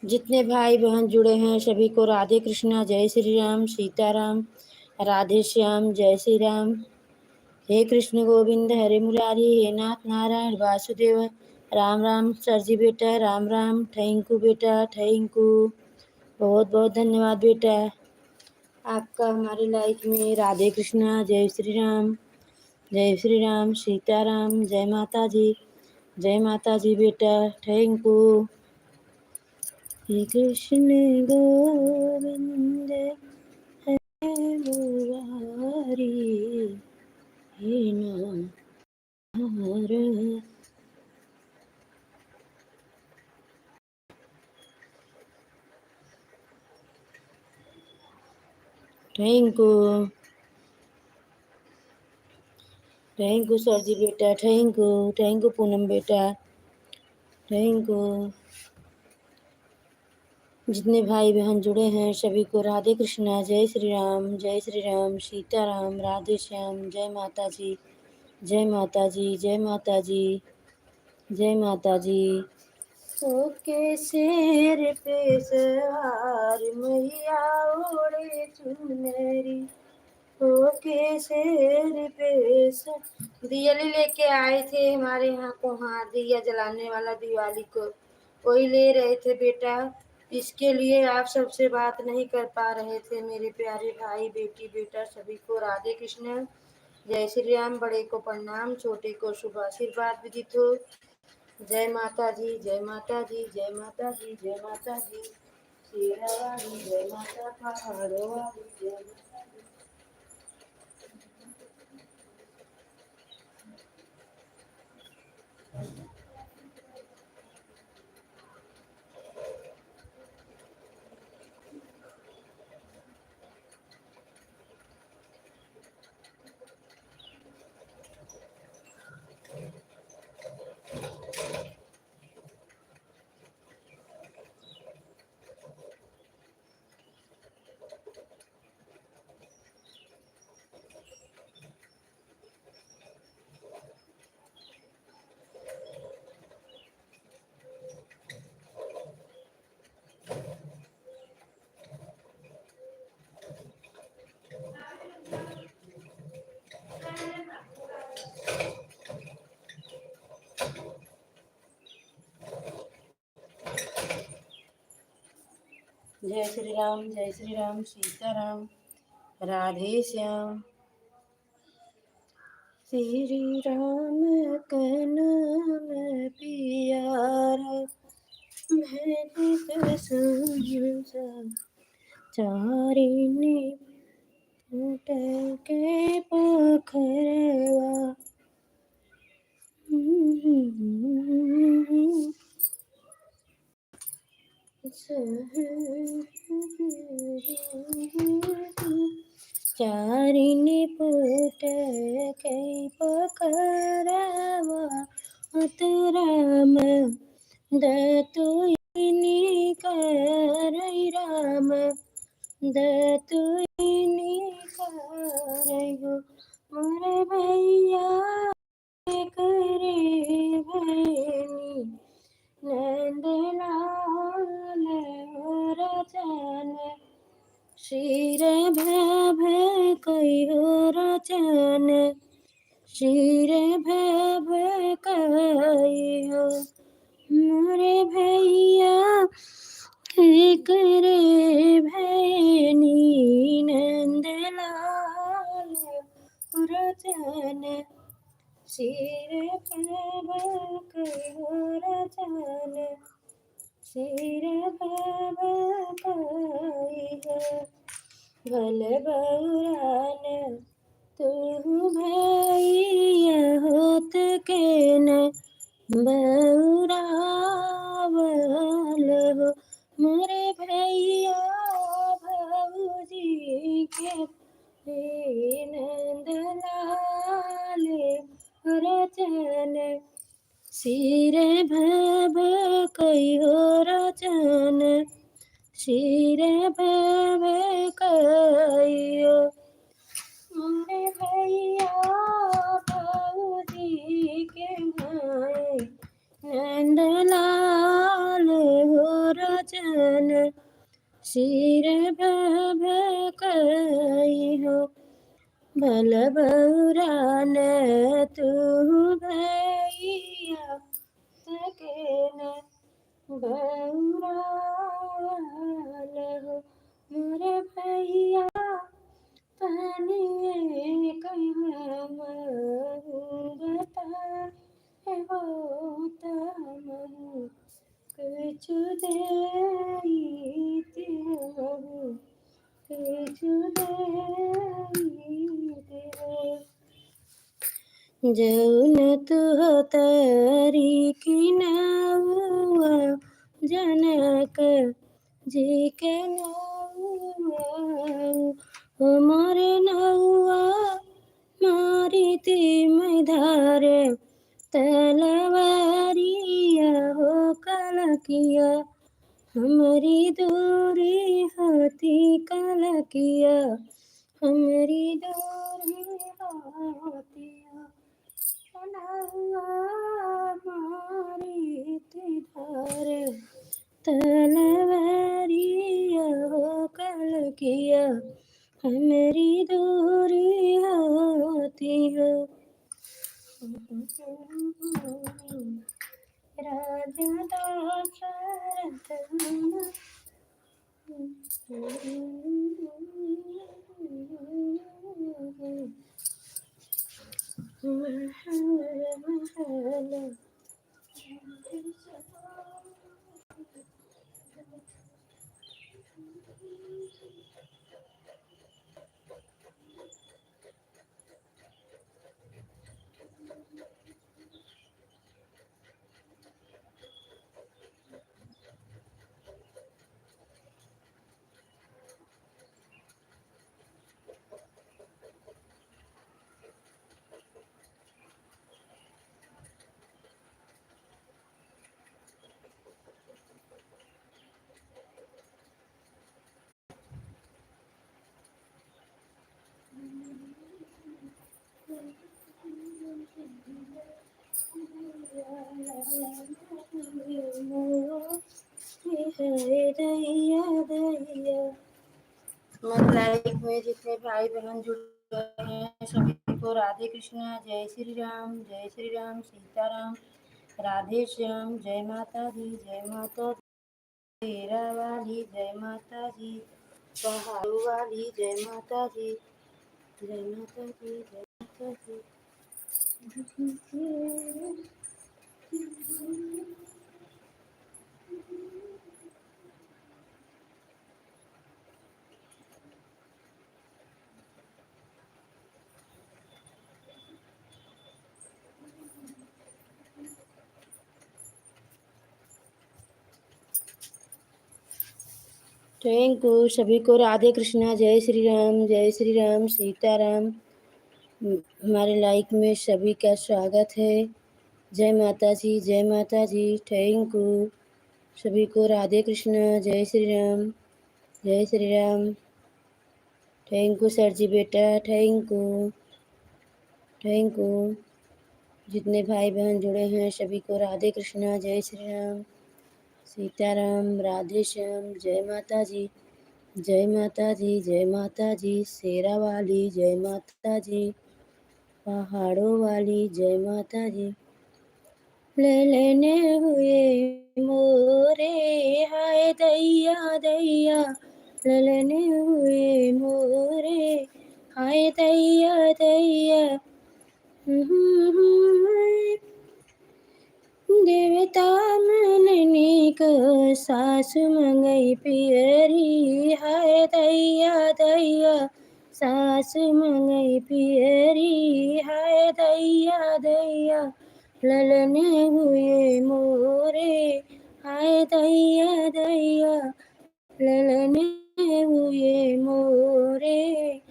जितने भाई बहन जुड़े हैं सभी को राधे कृष्णा, जय श्री राम, सीताराम, राधे श्याम, जय श्री राम। हे कृष्ण गोविंद हरे मुरारी, हे नाथ नारायण वासुदेव, राम राम। सर जी बेटा राम राम, थैंक यू बेटा, थैंक यू, बहुत बहुत धन्यवाद बेटा आपका हमारे लाइफ में। राधे कृष्णा, जय श्री राम, जय श्री राम, सीताराम, जय माता जी बेटा, थैंक यू। हे कृष्ण गोविंद हरे मुरारी, हे नाथ thank you, thank you sir ji बेटा, थैंक यू पूनम बेटा, थैंक यू। जितने भाई बहन जुड़े हैं सभी को राधे कृष्णा, जय श्री राम, सीताराम, राधे श्याम, जय माता जी, जय माता जी, जय माता जी, जय माता जी। ओके शेर पे सवार मैया ओढ़े चुनरी, ओके शेर पे दियली लेके आए थे हमारे यहाँ को, हाँ दिया जलाने वाला दिवाली को वही ले रहे थे बेटा। इसके लिए आप सबसे बात नहीं कर पा रहे थे मेरे प्यारे भाई बेटी बेटा सभी को राधे कृष्ण, जय श्री राम। बड़े को प्रणाम, छोटे को शुभ आशीर्वाद विदित हो। जय माता जी, जय माता जी, जय माता जी, जय माता जी, शेरा वाली जय माता, पहाड़ों वाली जय माता दी। जय श्री राम, सीताराम, राधे श्याम। श्री राम का नाम पियारा, भजत संसार चारिणी फूट के पखरवा। चारिणी पुट के पकड़वा, अत राम दतुइनी करई राम, दतुइनी करई हो मोरे भैया करे भैनी, नंदलाल रचन क्षीर भव कयो रचन, क्षीर भव कयो मोरे भैया के करे भैनी, नंदलाल रचन क्षीर भव कयो रचन, क्षीर भव कयो भल बउरान तू भैया होत के न बउरावल हो मोरे भैया भौजी के हे नंदलाल रचन, क्षीर भव कयो रचन, क्षीर भव कयो मोरे भैया भौजी के भाई, नंदलाल हो रचन, सिर भभकई हो भल बउरान तू भैया सकेन बउराल हो मोरे भैया तनिए कहमहु बताए हो तमहु कुछ देती हूँ कुछ देती हूँ जौन तुह तरी की नाउआ जनक जी के नाउआ मोरे नौआ मारी ती मैं धारे तलवारिया हो कलकिया हमारी दूरी होती कलकिया हमारी दूरी होती हमारी तिधार तलवारिया हो कलकिया हमारी दूरी होती हो राजा दशरथ महल लाइक में जितने भाई बहन जुड़े हैं सभी को राधे कृष्णा जय श्री राम सीताराम राधे श्याम जय माता दी जय माता तेरा वाली जय माता दी पहाड़ों वाली जय माता दी जय माता दी जय माता दी थैंक यू सभी को राधे कृष्णा जय श्री राम सीताराम हमारे लाइक में सभी का स्वागत है जय माता जी थैंक यू सभी को राधे कृष्णा जय Shri Ram thank you sir ji बेटा थैंक यू जितने भाई बहन जुड़े हैं सभी को राधे कृष्णा जय श्री राम सीताराम राधे श्याम जय माता जी शेरा वाली जय माता जी पहाड़ों वाली जय माता जी ले लेने हुए मोरे हाय दैया दैया ले लेने हुए मोरे हाय दैया दैया देवता मनने को सासु मंगई पियरी हाय दैया दैया सासु मंगई पियरी हाय दैया दैया ललने हुए मोरे हाय दैया दैया ललने हुए मोरे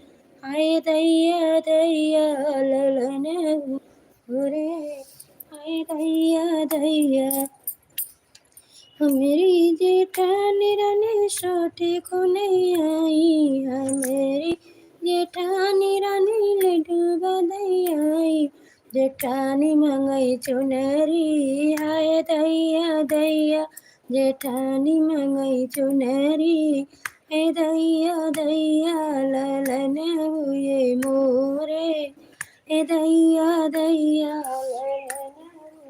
हाय दैया दैया ललने मोरे हाय दैया दैया मेरी जेठानी रानी सोटे को नहीं आई है मेरी जेठानी रानी लड्डू बधाई आई जेठानी मंगई चुनरी हाय दैया दैया जेठानी मंगई चुनरी, हे दैया दैया ललन हुए मोरे, हे दैया दैया ललन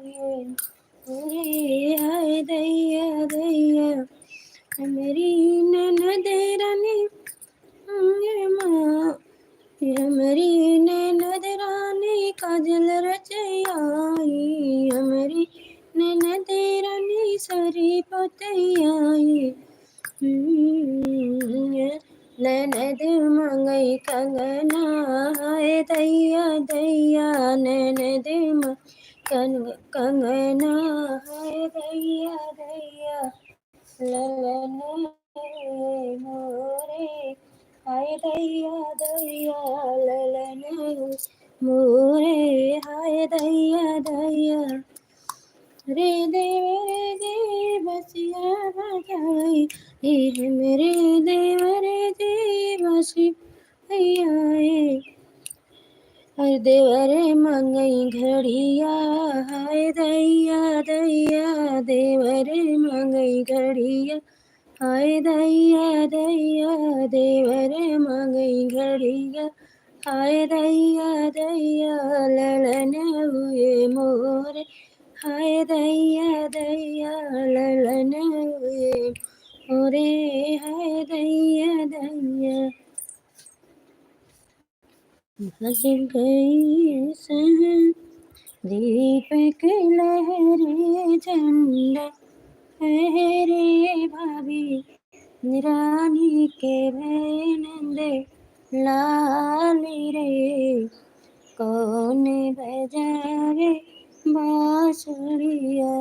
हुए मोरे, हाय दैया दैया मेरी ननद रानी माँ, हमारी नैनद रानी काजल रचयाई, हमारी नैनद रानी सरी पतयाई, नैनद मंगई कंगना, हाय दैया दैया नैनद कंगना, हाय दैया दैया ललन मोरे, हाय दैया दैया ललन मोरे, हाय दैया दैया रे दे बसिया बजाई, हे मेरे देव रे दे बसिया, हर देवरे मंगई घड़िया, हाय दैया दैया देवरे मंगई घड़िया, हाय दैया दैया देवरे मंगई घड़िया, हाय दैया दैया ललन हुए मोरे, हाय दैया दैया ललन हुए मोरे, हाय दैया दैया भज गई सहन दीपक लहरे झंडा, हरे भाभी रानी के नंदे लाली रे, कौन बजावे बांसुरिया,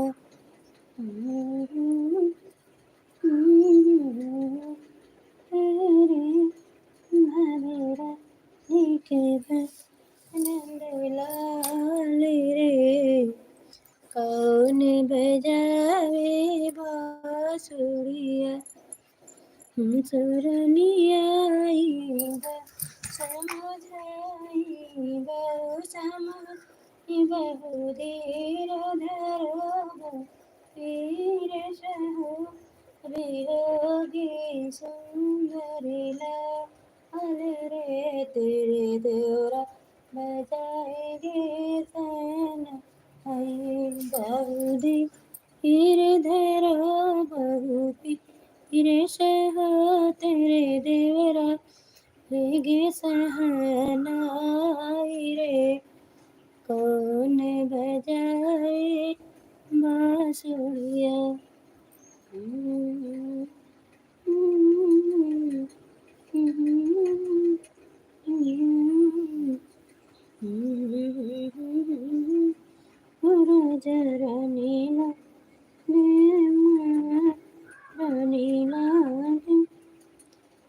हरे रानी के नंदे लाली रे, कौन बजावे बांसुरिया, सुरनिया समझाई बहु धीर धरो वीर सहो, वियोगी सुंदरी लाल रे, तेरे देवरा बजाएगी सैना, बहु धीर धरो बहु पीर सहो, तेरे देवरा गे सहनाई रे, कौन बजाए बांसुरिया, राजा रानीला रानीला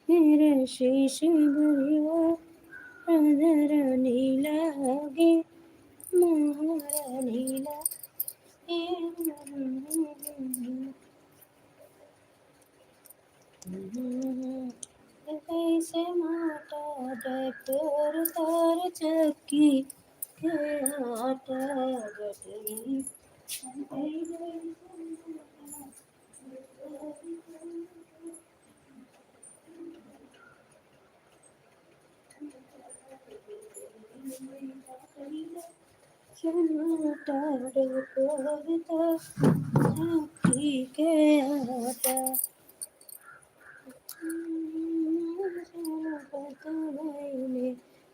मेरे शीश भरियो, राजा रानीला गे महारानीला, कैसे माता डटोर तार चक्की के आटा गटरी, माता डटोर तार चक्की के आटा,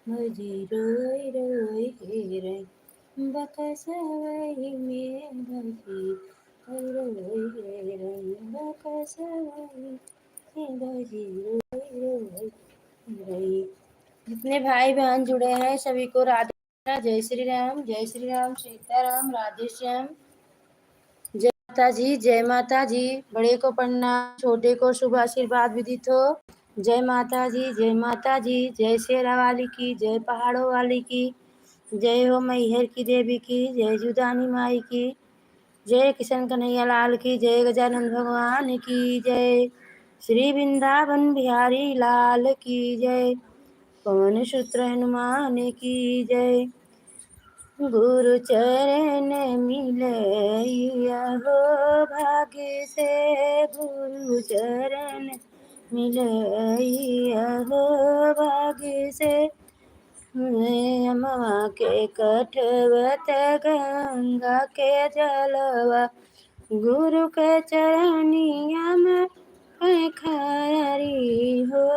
भजी रोई रोई रे बकसवई में, भजी रोई रे बकसवई में, भजी रोई रे। जितने भाई बहन जुड़े हैं सभी को राधे, जय श्री राम सीताराम, राधे श्याम, जय माता जी, जय माता जी। बड़े को प्रणाम, छोटे को शुभ आशीर्वाद विदित हो। जय माता जी, जय माता जी, जय शेरा वाली की, जय पहाड़ों वाली की, जय हो मैहर की देवी की, जय जुदानी माई की, जय किशन कन्हैया लाल की, जय गजानन भगवान की जय, श्री वृंदावन बिहारी लाल की जय, पवन सूत्र हनुमान की जय। गुरु चरण मिलैया हो भाग्य से, गुरु चरण मिलैया हो भाग्य से। अम्मा के कठवत गंगा के जलवा, गुरु के चरनिया में खरी हो,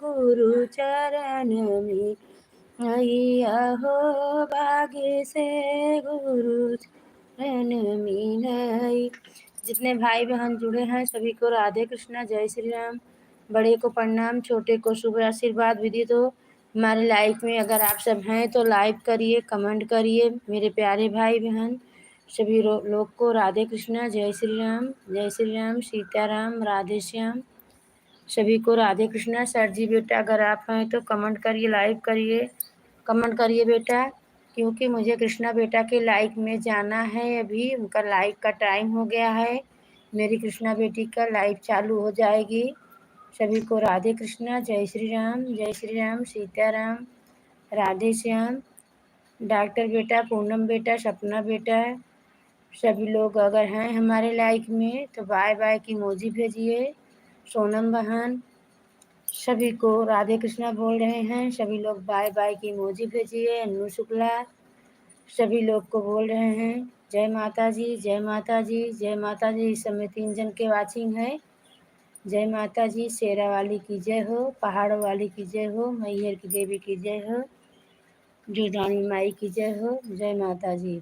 गुरु चरण में अइया हो भाग्य से, गुरु चरण मिलई। जितने भाई बहन जुड़े हैं सभी को राधे कृष्णा, जय श्री राम। बड़े को प्रणाम, छोटे को शुभ आशीर्वाद विधि दो। हमारे लाइफ में अगर आप सब हैं तो लाइक करिए, कमेंट करिए। मेरे प्यारे भाई बहन सभी लोग को राधे कृष्णा, जय श्री राम, जय श्री राम, सीताराम, राधे श्याम। सभी को राधे कृष्णा। सर जी बेटा अगर आप हैं तो कमेंट करिए, लाइक करिए, कमेंट करिए बेटा, क्योंकि मुझे कृष्णा बेटा के लाइक में जाना है। अभी उनका लाइक का टाइम हो गया है, मेरी कृष्णा बेटी का लाइव चालू हो जाएगी। सभी को राधे कृष्णा, जय श्री राम, जय श्री राम, सीताराम, राधे श्याम। डॉक्टर बेटा, पूनम बेटा, सपना बेटा, सभी लोग अगर हैं हमारे लाइक में तो बाय बाय की इमोजी भेजिए। सोनम बहन सभी को राधे कृष्णा बोल रहे हैं, सभी लोग बाय बाय की इमोजी भेजिए। अन्नू शुक्ला सभी लोग को बोल रहे हैं जय माता जी, जय माता जी, जय माता जी। इस समय 3 जन के वाचिंग है। जय माता जी। शेरा वाली की जय हो, पहाड़ों वाली की जय हो, मैहर की देवी की जय हो, जुदानी माई की जय हो। जय माता जी।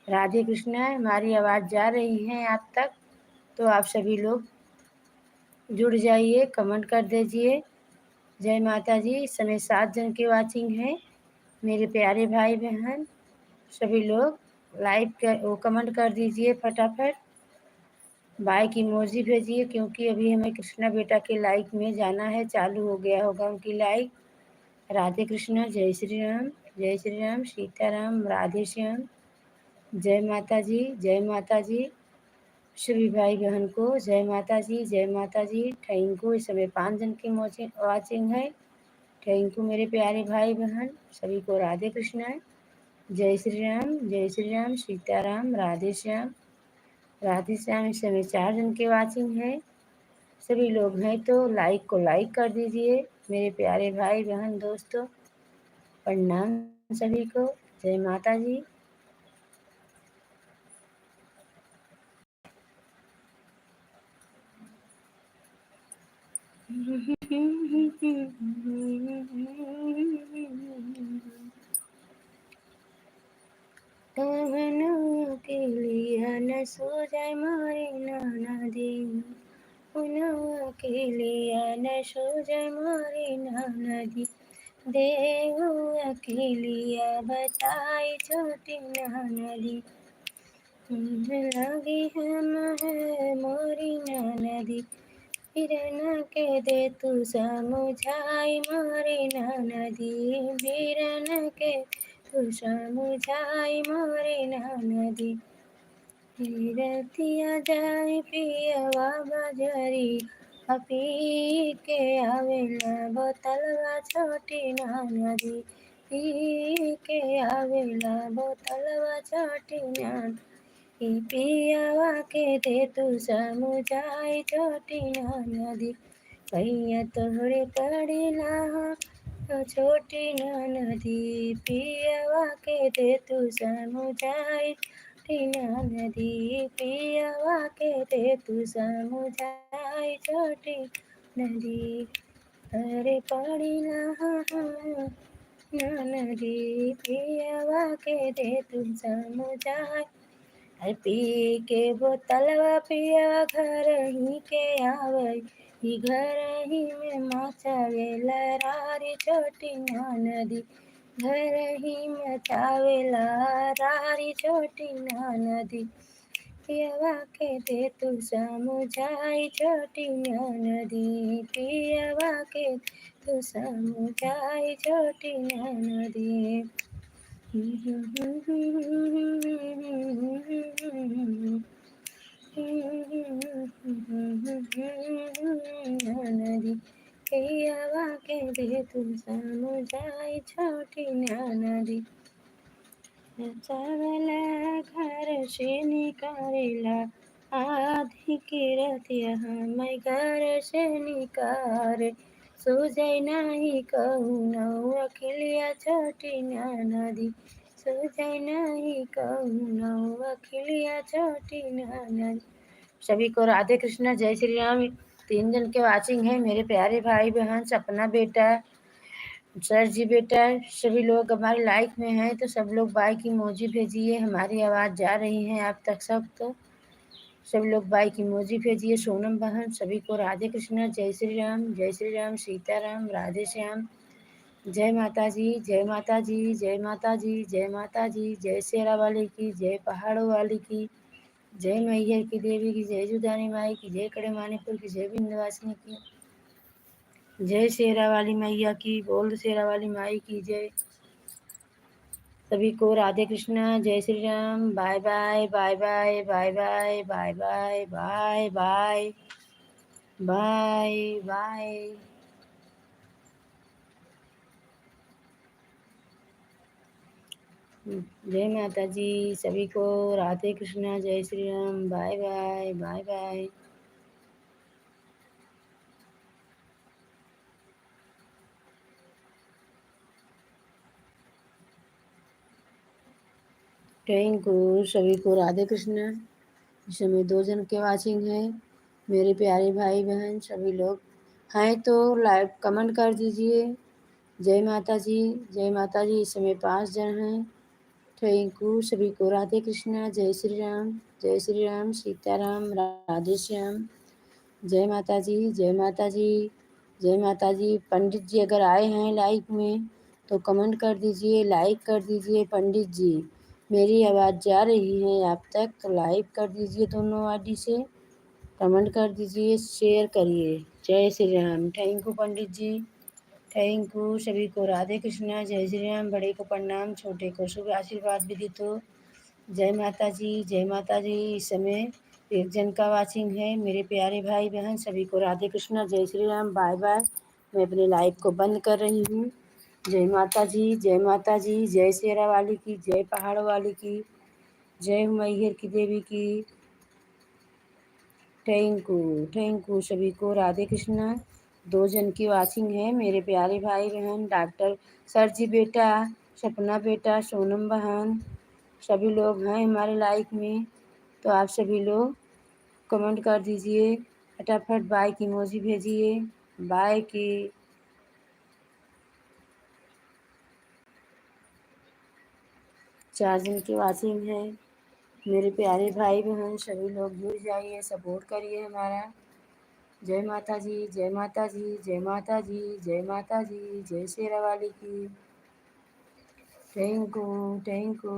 राधे कृष्णा। हमारी आवाज़ जा रही है आप तक तो आप सभी लोग जुड़ जाइए, कमेंट कर दीजिए। जय माता जी। इस समय 7 जन की वाचिंग है। मेरे प्यारे भाई बहन सभी लोग लाइक कर वो कमेंट कर दीजिए फटाफट, बाय की इमोजी भेजिए, क्योंकि अभी हमें कृष्णा बेटा के लाइक में जाना है। चालू हो गया होगा उनकी लाइक। राधे कृष्णा, जय श्री राम, जय श्री राम, सीताराम, राधे श्याम। जय माता जी, जय माता जी। सभी भाई बहन को जय माता जी, जय माता जी। Thank you. इस समय 5 जन की वाचिंग है। थैंक यू मेरे प्यारे भाई बहन सभी को राधे कृष्णा, जय श्री राम, जय श्री राम, सीताराम, राधे श्याम, राधे श्याम। इस समय 4 जन की वाचिंग है। सभी लोग हैं तो लाइक को लाइक कर दीजिए। मेरे प्यारे भाई बहन दोस्तों प्रणाम सभी को, जय माता जी। कहना के लिया न सो जाए मारे नाना दी, उनवा के लिया न सो जाए मारे नाना दी। देहुआ के लिया बताई छोटी नाना दी, लगी हम है मोरी नाना दी। बिरना के दे तू समुझाई मारे नाना दी, बिरना के तू समुझाई मारे नाना दी। रतिया जाए पियवा बजरी, पी के आवेला बोतलवा छोटी नाना दी, पी के आवेला बोतलवा छोटी नाना। पियवा के दे तू समुझाई छोटी नदी, भैया तोहरे पड़ी ना छोटी नदी। पियवा के दे तू समुझाई छोटी नदी, पियवा के दे तू समुझाई छोटी नदी। अरे पड़ी ना नदी, पियवा के दे तू समुझाई। पी के बोतलवा पिया घर ही के आवे, ही घर ही में मचावे लरारी छोटी नदी, घर ही मचावे लरारी छोटी नदी। पियवा के दे तू समुझाई छोटी नदी, पियवा के तू समुझाई छोटी नदी। नदी पियवा के दे तू समुझाई छोटी नदी। चावला घर से निकालेला आधी की रतिया मैं घर से निकारे सूझे नहीं कहूँ अखिलिया छोटी ना नदी सूझे नहीं कहूँ अखिलिया छोटी ना नदी। सभी को राधे कृष्णा जय श्री राम। 3 जन के वाचिंग है मेरे प्यारे भाई बहन सपना बेटा सर जी बेटा सभी लोग हमारे लाइक में हैं तो सब लोग बाय की इमोजी भेजिए। हमारी आवाज़ जा रही है आप तक सब तो सब लोग बाय की इमोजी भेजिए। सोनम बहन सभी को राधे कृष्णा जय श्री राम सीताराम राधे श्याम। जय माता जी जय माता जी जय माता जी जय माता जी जय शेरा वाली की जय पहाड़ों वाली की जय मैहर की देवी की जय जुदानी माई की जय कड़े मानीपुर की जय विंध्यवासिनी की जय शेरा वाली मैया की बोल शेरा वाली माई की जय। सभी को राधे कृष्णा जय Shri Ram. Bye bye bye bye bye bye bye bye bye bye bye bye. जय माता जी सभी को राधे कृष्णा जय Shri Ram. Bye bye bye bye. Thank you सभी को राधे कृष्णा। इस समय 2 जन के वाचिंग है मेरे प्यारे भाई बहन सभी लोग हैं तो लाइव कमेंट कर दीजिए। जय माता जी जय माता जी। इस समय 5 जन हैं। थैंक यू सभी को राधे कृष्णा जय श्री राम सीताराम राधे श्याम। जय माता जी जय माता जी जय माता जी। पंडित जी अगर आए हैं लाइव में तो कमेंट कर दीजिए लाइक कर दीजिए। पंडित जी मेरी आवाज़ जा रही है आप तक तो लाइक कर दीजिए दोनों आईडी से कमेंट कर दीजिए शेयर करिए। जय Shri Ram. Thank you pandit ji thank you सभी को राधे कृष्णा जय श्री राम। बड़े को प्रणाम छोटे को शुभ आशीर्वाद विदित हो। जय माता जी जय माता जी। इस समय 1 जन का वाचिंग है मेरे प्यारे भाई बहन सभी को राधे कृष्णा जय श्री राम। Bye bye. मैं अपने लाइव को बंद कर रही हूँ। जय माता जी जय माता जी जय शेरा वाली की जय पहाड़ वाली की जय मैहर की देवी की। थैंक यू सभी को राधे कृष्णा। 2 जन की वाचिंग है मेरे प्यारे भाई बहन डॉक्टर सर जी बेटा सपना बेटा सोनम बहन सभी लोग हैं हमारे लाइक में तो आप सभी लोग कमेंट कर दीजिए फटाफट बाय की इमोजी भेजिए बाय की। 4 जन की वाचिंग है मेरे प्यारे भाई बहन सभी लोग जुड़ जाइए सपोर्ट करिए हमारा। जय माता जी जय माता जी जय माता जी जय माता जी जय शेरा वाली की। Thank you thank you.